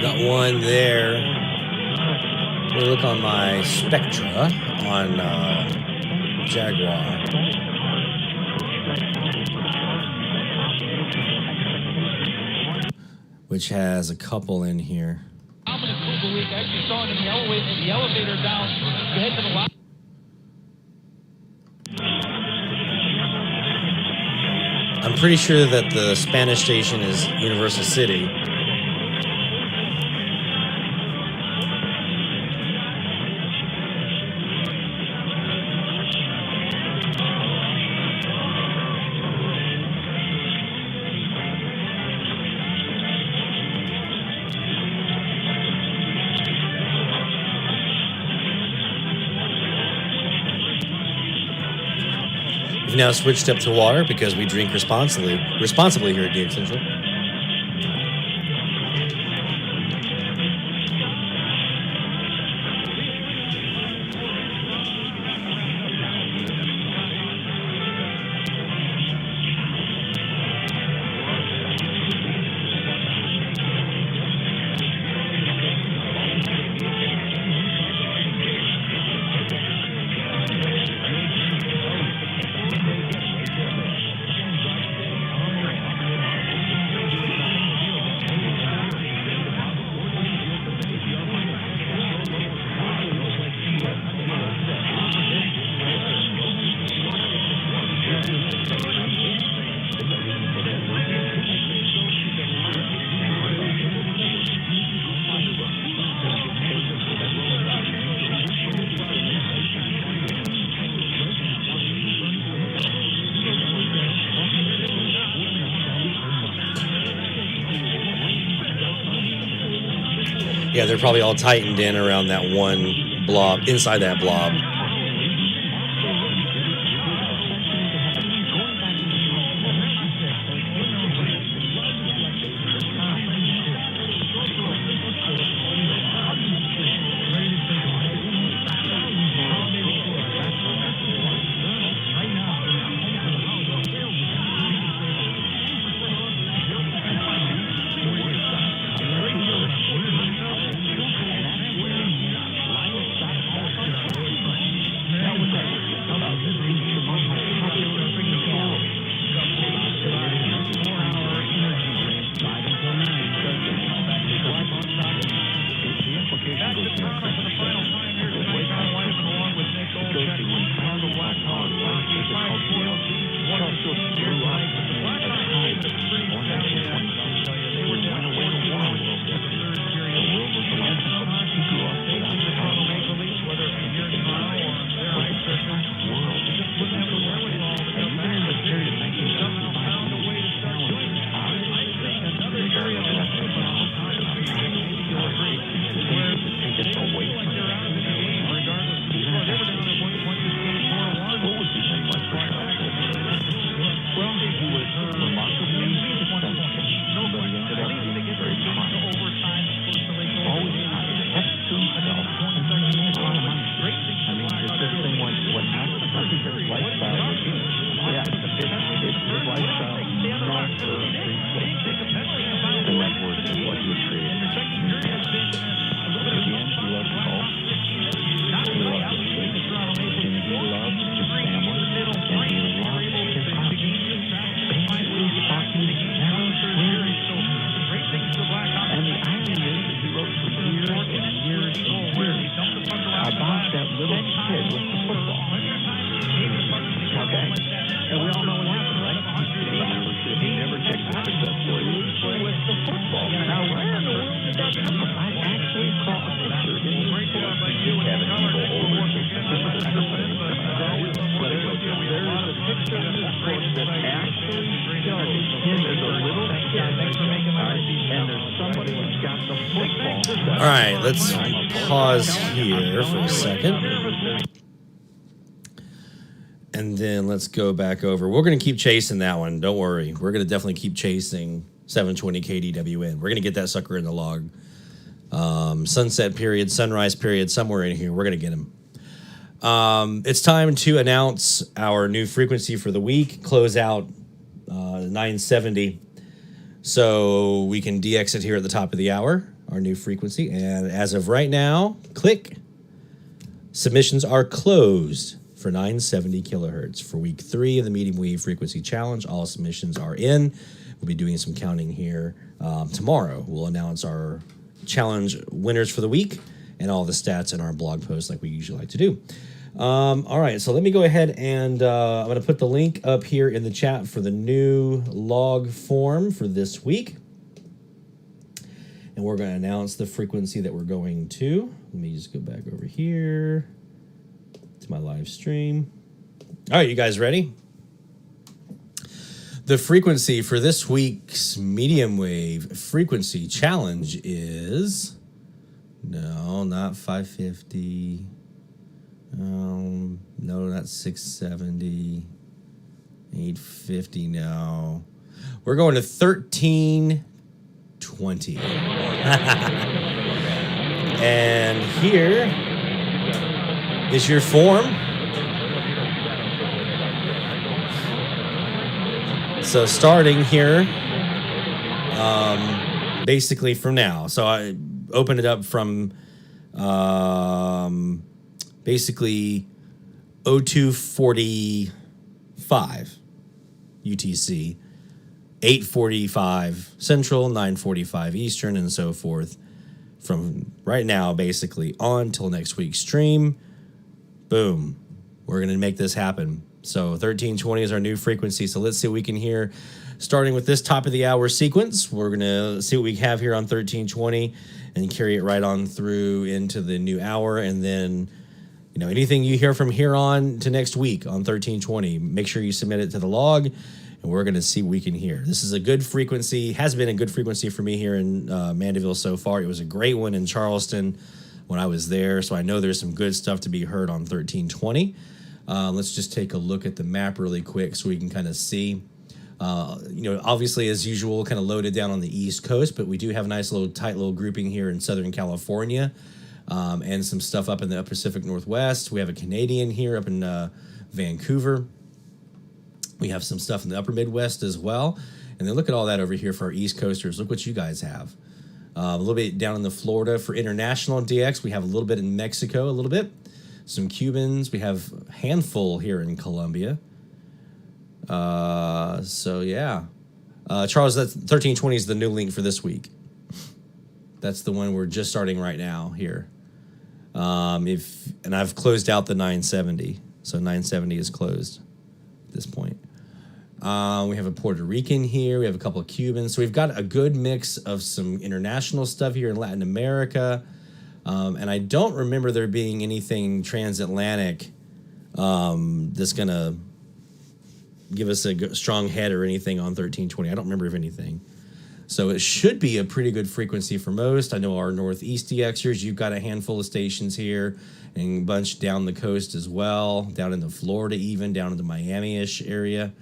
Got one there. Let me look on my Spectra on Jaguar. Which has a couple in here. Actually saw it in the elevator down to head to the lobby. I'm pretty sure that the Spanish station is Universal City. We've now switched up to water because we drink responsibly here at DX Central. Yeah, they're probably all tightened in around that one blob, inside that blob. All right, let's pause here for a second. And then let's go back over. We're going to keep chasing that one. Don't worry. We're going to definitely keep chasing 720 KDWN. We're going to get that sucker in the log. Sunset period, sunrise period, somewhere in here. We're going to get him. It's time to announce our new frequency for the week. Close out 970. So we can DX it here at the top of the hour, our new frequency. And as of right now, click. Submissions are closed for 970 kilohertz for week 3 of the medium wave frequency challenge. All submissions are in. We'll be doing some counting here tomorrow. We'll announce our challenge winners for the week and all the stats in our blog post like we usually like to do. All right, so let me go ahead and I'm going to put the link up here in the chat for the new log form for this week. And we're going to announce the frequency that we're going to. Let me just go back over here to my live stream. All right, you guys ready? The frequency for this week's medium wave frequency challenge is... No, not 550. No, not 670. 850, no. We're going to 1320. And here is your form. So starting here, basically from now. So I open it up from basically 0245 UTC, 845 Central, 945 Eastern, and so forth. From right now, basically, on till next week's stream. Boom. We're going to make this happen. So 1320 is our new frequency. So let's see what we can hear. Starting with this top of the hour sequence, we're going to see what we have here on 1320 and carry it right on through into the new hour. And then, you know, anything you hear from here on to next week on 1320, make sure you submit it to the log, and we're going to see what we can hear. This is a good frequency, has been a good frequency for me here in Mandeville so far. It was a great one in Charleston when I was there, so I know there's some good stuff to be heard on 1320. Let's just take a look at the map really quick so we can kind of see. You know, obviously, as usual, kind of loaded down on the East Coast, but we do have a nice little tight little grouping here in Southern California, and some stuff up in the Pacific Northwest. We have a Canadian here up in Vancouver. We have some stuff in the Upper Midwest as well. And then look at all that over here for our East Coasters. Look what you guys have. A little bit down in the Florida for international DX. We have a little bit in Mexico, a little bit. Some Cubans. We have a handful here in Colombia. So yeah, Charles, that's 1320 is the new link for this week. That's the one we're just starting right now here. And I've closed out the 970, so 970 is closed at this point. We have a Puerto Rican here. We have a couple of Cubans. So we've got a good mix of some international stuff here in Latin America. And I don't remember there being anything transatlantic that's going to give us a strong head or anything on 1320. I don't remember of anything. So it should be a pretty good frequency for most. I know our Northeast DXers, you've got a handful of stations here and a bunch down the coast as well, down into Florida even, down into Miami-ish area.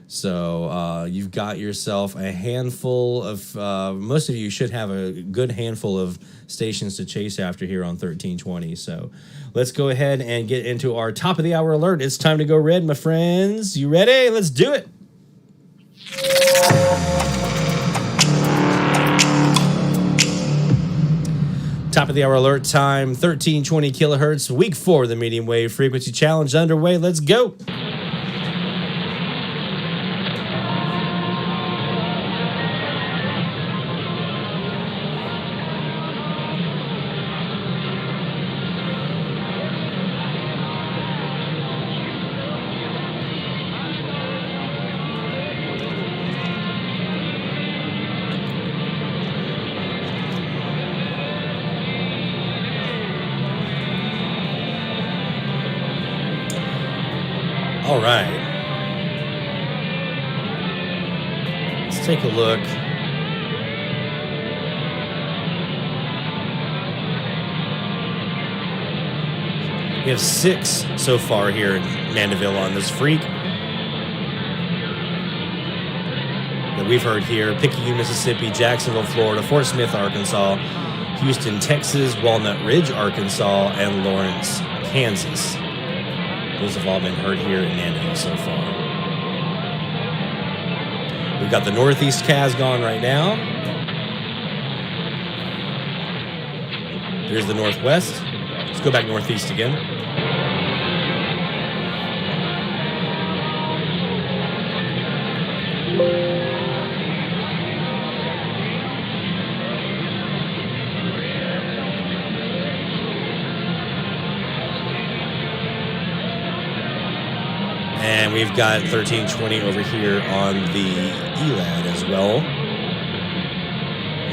So you've got yourself a handful of, most of you should have a good handful of stations to chase after here on 1320. So let's go ahead and get into our top of the hour alert. It's time to go red, my friends. You ready? Let's do it. Top of the hour alert time, 1320 kilohertz, week 4 of the medium wave frequency challenge underway. Let's go. All right. Let's take a look. We have 6 so far here in Mandeville on this freak that we've heard here. Picayune, Mississippi, Jacksonville, Florida, Fort Smith, Arkansas, Houston, Texas, Walnut Ridge, Arkansas, and Lawrence, Kansas. Those have all been heard here in Mandeville so far. We've got the Northeast Cas going right now. Here's the Northwest. Let's go back Northeast again. And we've got 1320 over here on the Elad as well.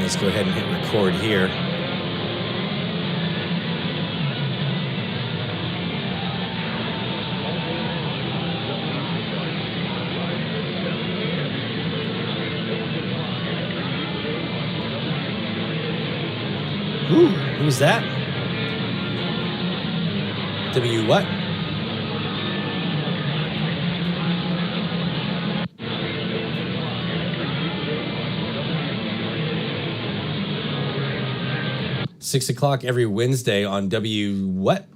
Let's go ahead and hit record here. Ooh, who's that? W what? Six o'clock every Wednesday on W what?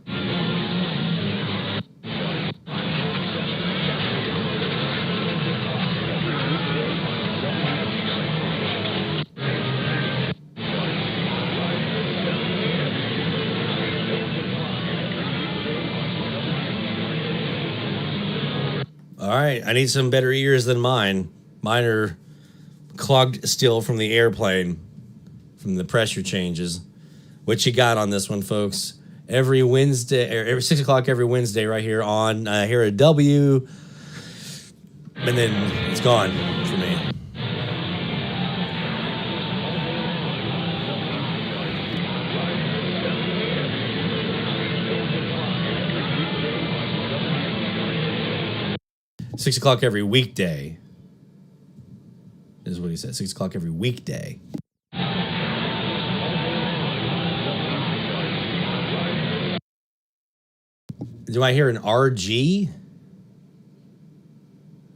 All right, I need some better ears than mine. Mine are clogged still from the airplane, from the pressure changes. What you got on this one, folks? Every Wednesday, or every 6 o'clock every Wednesday, right here on here at W, and then it's gone for me. Six o'clock every weekday is what he said. 6 o'clock every weekday. Do I hear an RG?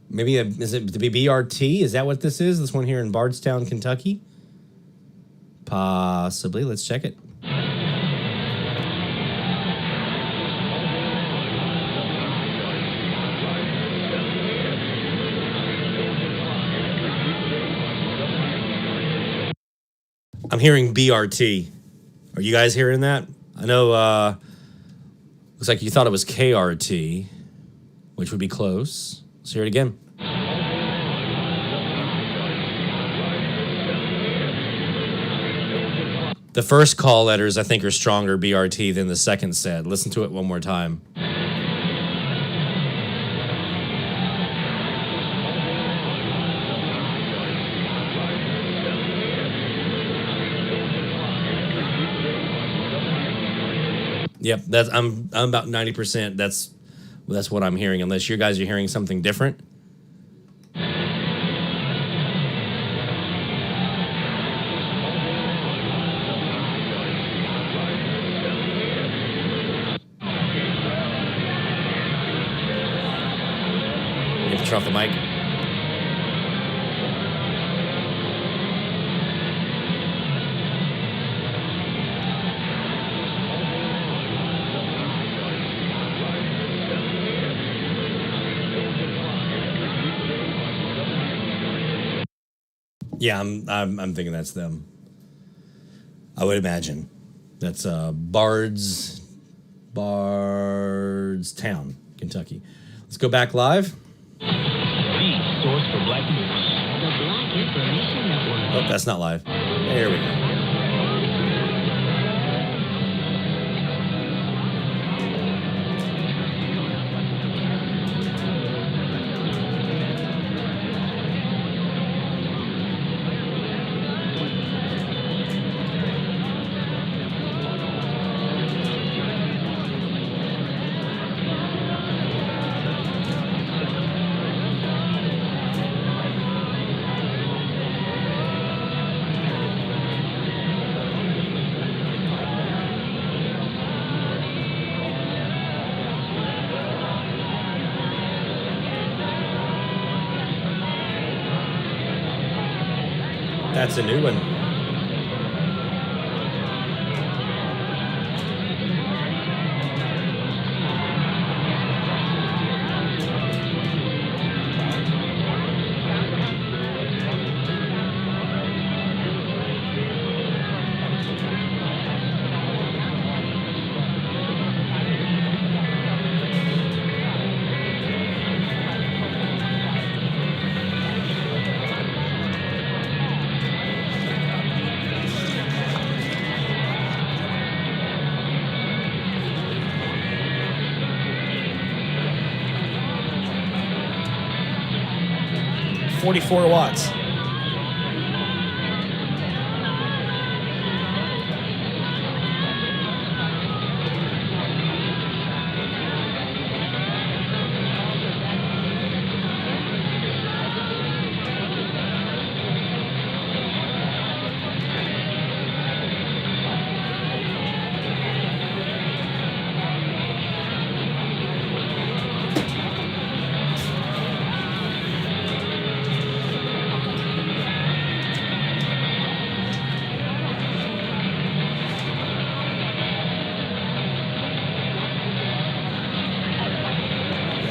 Maybe is it to be BRT? Is that what this is? This one here in Bardstown, Kentucky? Possibly. Let's check it. I'm hearing BRT. Are you guys hearing that? I know, looks like you thought it was KRT, which would be close. Let's hear it again. The first call letters, I think, are stronger BRT than the second set. Listen to it one more time. Yep, that's I'm about 90%. That's what I'm hearing. Unless you guys are hearing something different. You have to turn off the mic. Yeah, I'm thinking that's them. I would imagine. That's Bardstown, Kentucky. Let's go back live. The source for Black News. The Black Information Network. Oh, that's not live. There we go. That's a new one. $44 watts.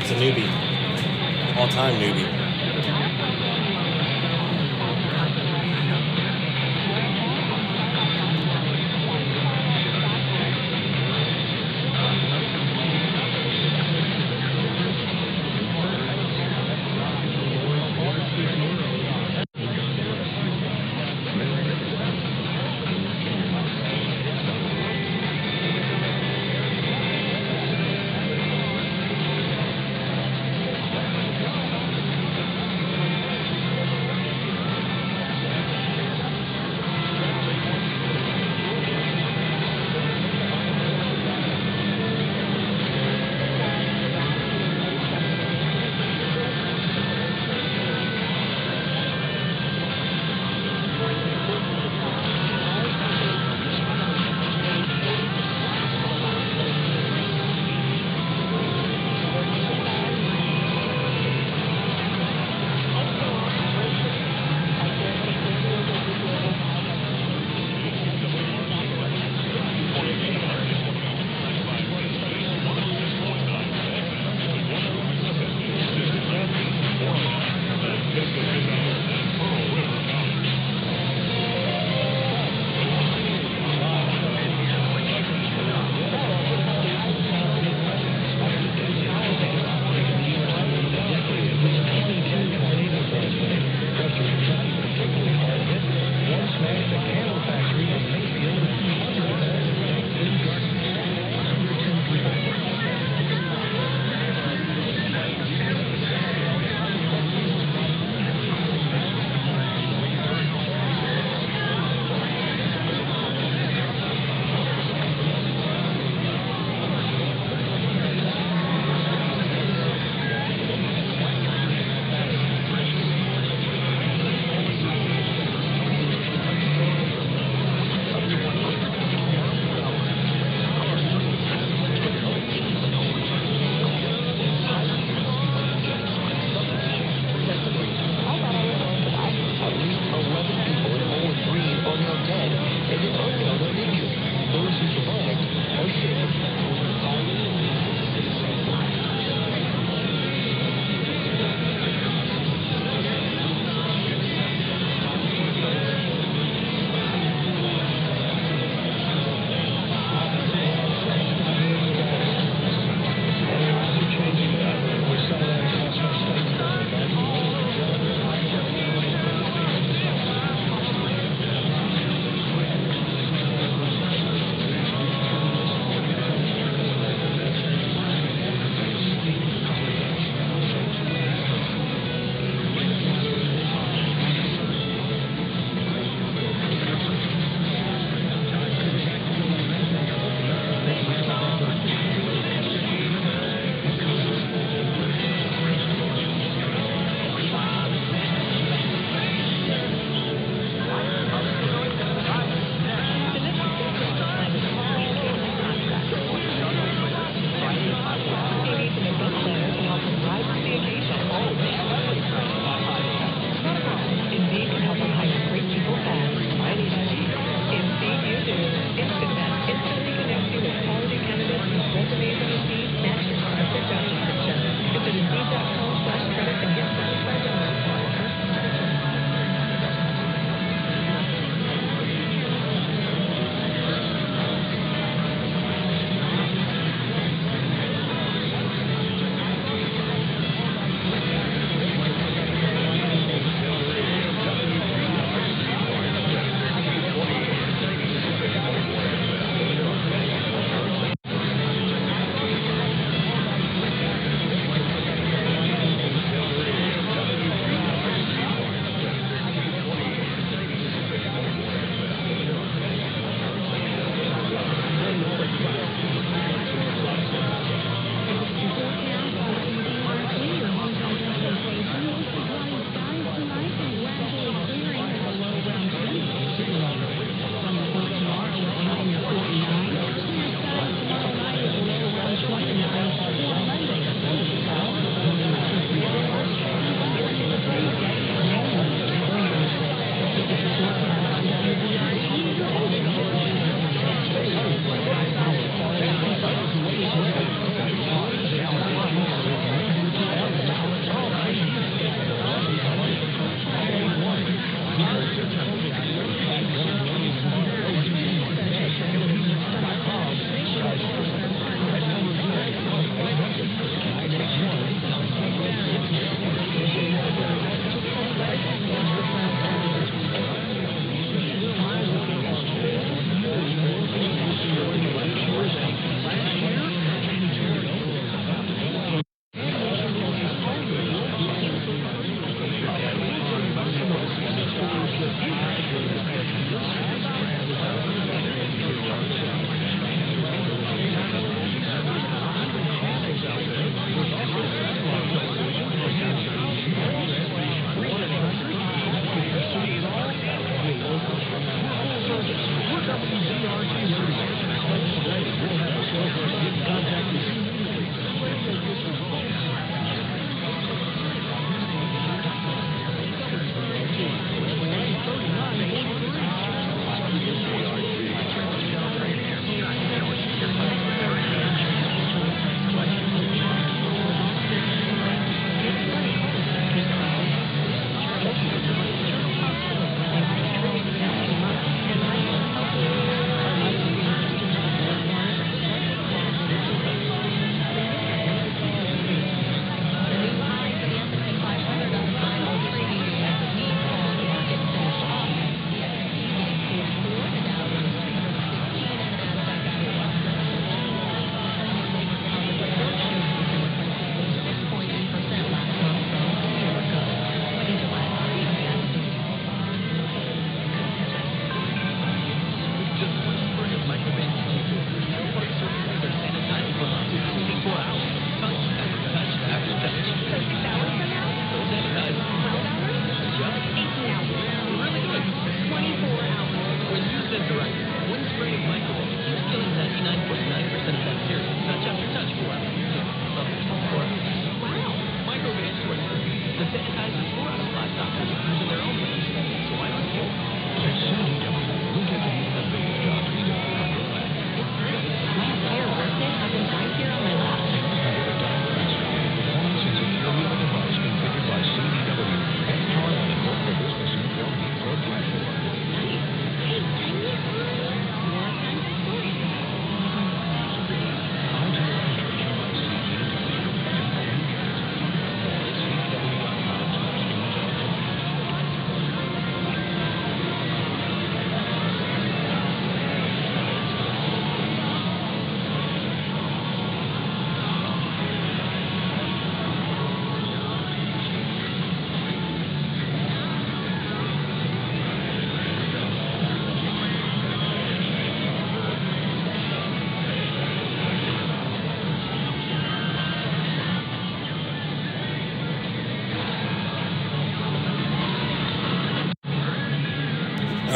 It's a newbie. All-time newbie.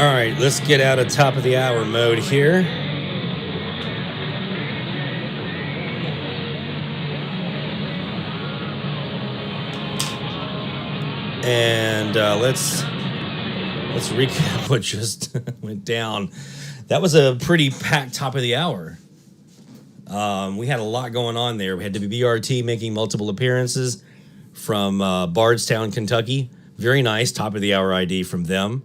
All right, let's get out of top of the hour mode here. And let's recap what just went down. That was a pretty packed top of the hour. We had a lot going on there. We had WBRT making multiple appearances from Bardstown, Kentucky. Very nice top of the hour ID from them.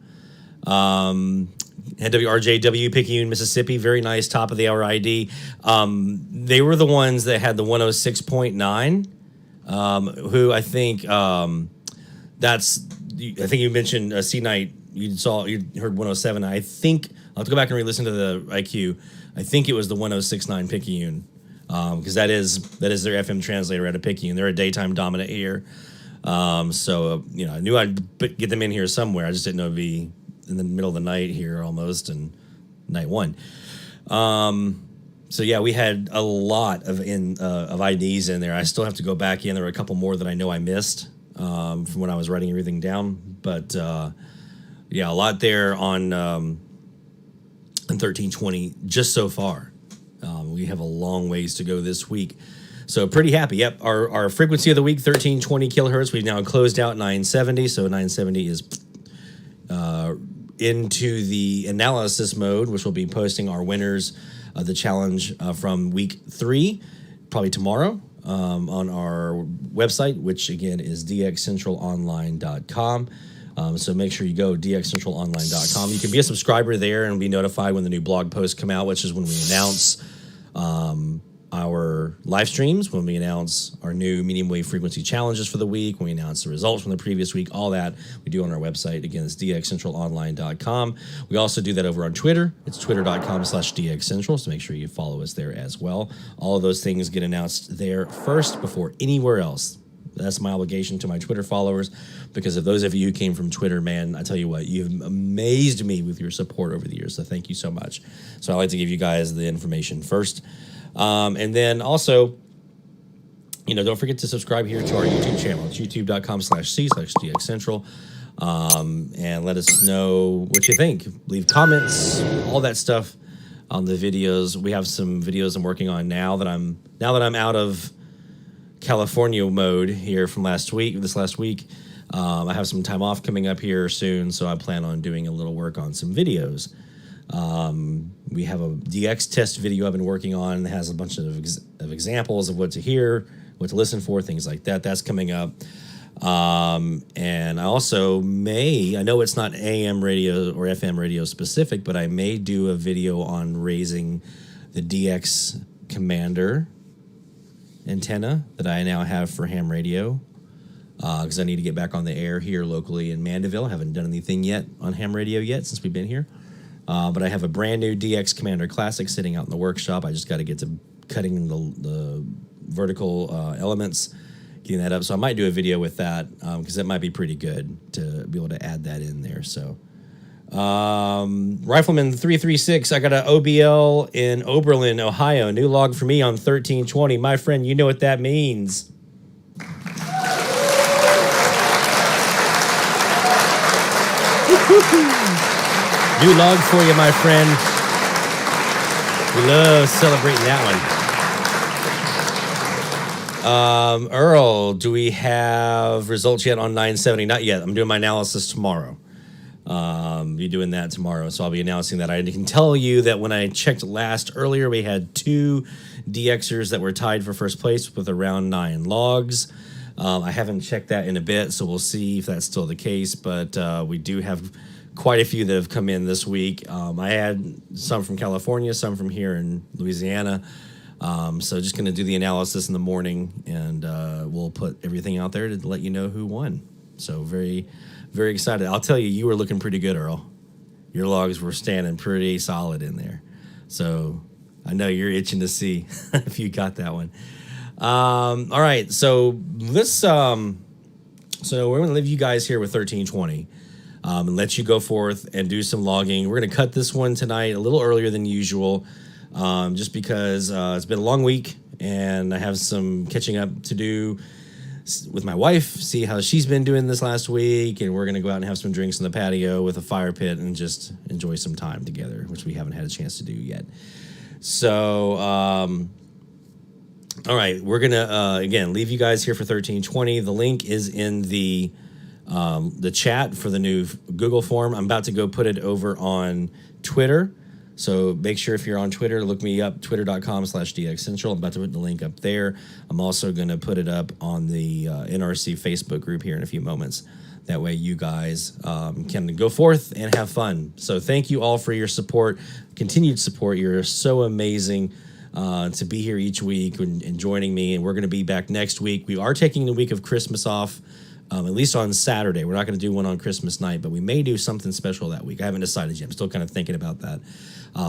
Had WRJW Picayune, Mississippi. Very nice top of the hour ID. They were the ones that had the 106.9, who I think I think you mentioned C Night. You heard 107. I think I'll have to go back and re-listen to the IQ. I think it was the 106.9 Picayune, because that is their FM translator out of Picayune. They're a daytime dominant here. So I knew I'd get them in here somewhere. I just didn't know it'd be in the middle of the night here almost, and night one. So yeah, we had a lot of IDs in there. I still have to go back in. There were a couple more that I know I missed from when I was writing everything down. But yeah, a lot there on 1320 just so far. We have a long ways to go this week. So pretty happy. Yep, our frequency of the week, 1320 kilohertz. We've now closed out 970. So 970 is into the analysis mode, which will be posting our winners of the challenge from week 3, probably tomorrow, on our website, which again is dxcentralonline.com. So make sure you go dxcentralonline.com. You can be a subscriber there and be notified when the new blog posts come out, which is when we announce our live streams, when we announce our new medium wave frequency challenges for the week, when we announce the results from the previous week, all that we do on our website. Again, it's dxcentralonline.com. We also do that over on Twitter. It's twitter.com/dxcentral, so make sure you follow us there as well. All of those things get announced there first before anywhere else. That's my obligation to my Twitter followers, because of those of you who came from Twitter, man, I tell you what, you've amazed me with your support over the years, so thank you so much. So I like to give you guys the information first. And then also, don't forget to subscribe here to our YouTube channel. It's youtube.com/c/dxcentral. And let us know what you think. Leave comments, all that stuff on the videos. We have some videos I'm working on now that I'm out of California mode here from this last week. I have some time off coming up here soon, so I plan on doing a little work on some videos. We have a DX test video I've been working on that has a bunch of examples of what to hear, what to listen for, things like that. That's coming up. And I also I know it's not AM radio or FM radio specific, but I may do a video on raising the DX Commander antenna that I now have for ham radio, because I need to get back on the air here locally in Mandeville. I haven't done anything yet on ham radio yet since we've been here. But I have a brand new DX Commander Classic sitting out in the workshop. I just got to get to cutting the vertical elements, getting that up. So I might do a video with that, because that might be pretty good to be able to add that in there. So Rifleman 336, I got an OBL in Oberlin, Ohio. New log for me on 1320. My friend, you know what that means. New log for you, my friend. We love celebrating that one. Earl, do we have results yet on 970? Not yet. I'm doing my analysis tomorrow. Be doing that tomorrow, so I'll be announcing that. I can tell you that when I checked earlier, we had 2 DXers that were tied for first place with around 9 logs. I haven't checked that in a bit, so we'll see if that's still the case, but we do have quite a few that have come in this week. I had some from California, some from here in Louisiana. So just going to do the analysis in the morning, and we'll put everything out there to let you know who won. So very, very excited. I'll tell you, you were looking pretty good, Earl. Your logs were standing pretty solid in there. So I know you're itching to see if you got that one. All right, so let's. So we're going to leave you guys here with 1320. And let you go forth and do some logging. We're going to cut this one tonight a little earlier than usual, just because it's been a long week and I have some catching up to do. with my wife, see how she's been doing this last week, and we're going to go out and have some drinks on the patio with a fire pit and just enjoy some time together, which we haven't had a chance to do yet. So, all right, we're going to, again, leave you guys here for 1320. The link is in the chat for the new Google form. I'm about to go put it over on Twitter. So make sure if you're on Twitter, look me up, twitter.com/DXCentral. I'm about to put the link up there. I'm also going to put it up on the NRC Facebook group here in a few moments. That way you guys can go forth and have fun. So thank you all for your support, continued support. You're so amazing to be here each week and joining me. And we're going to be back next week. We are taking the week of Christmas off. At least on Saturday. We're not going to do one on Christmas night, but we may do something special that week. I haven't decided yet. I'm still kind of thinking about that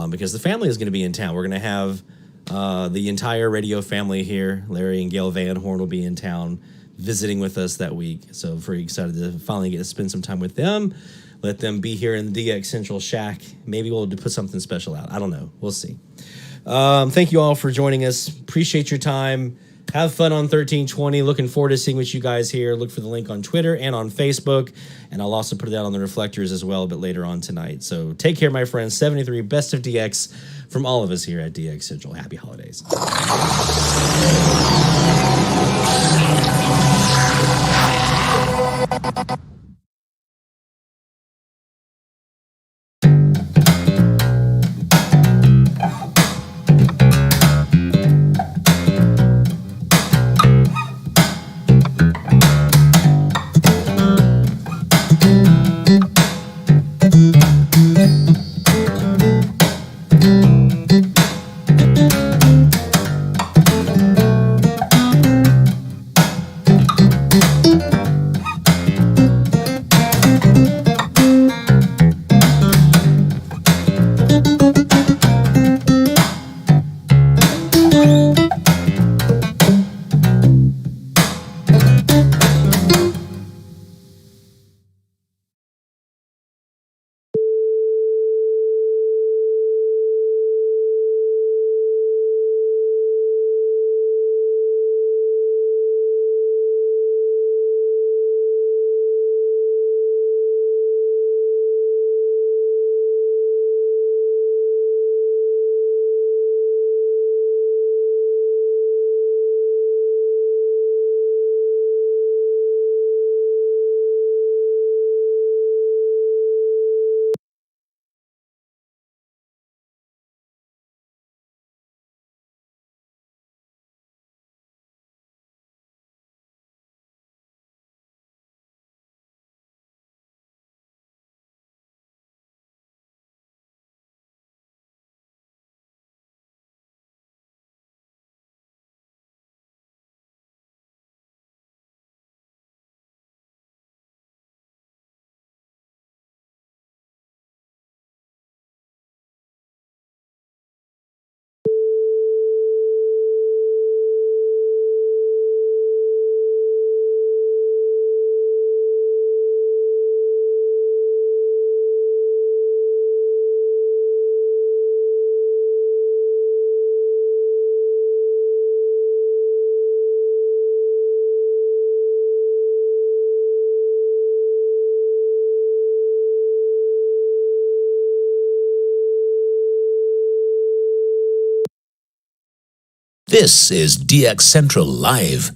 because the family is going to be in town. We're going to have the entire radio family here. Larry and Gail Van Horn will be in town visiting with us that week. So very excited to finally get to spend some time with them. Let them be here in the DX Central Shack. Maybe we'll put something special out. I don't know. We'll see. Thank you all for joining us. Appreciate your time. Have fun on 1320. Looking forward to seeing what you guys hear. Look for the link on Twitter and on Facebook. And I'll also put it out on the reflectors as well a bit later on tonight. So take care, my friends. 73 Best of DX from all of us here at DX Central. Happy holidays. This is DX Central Live.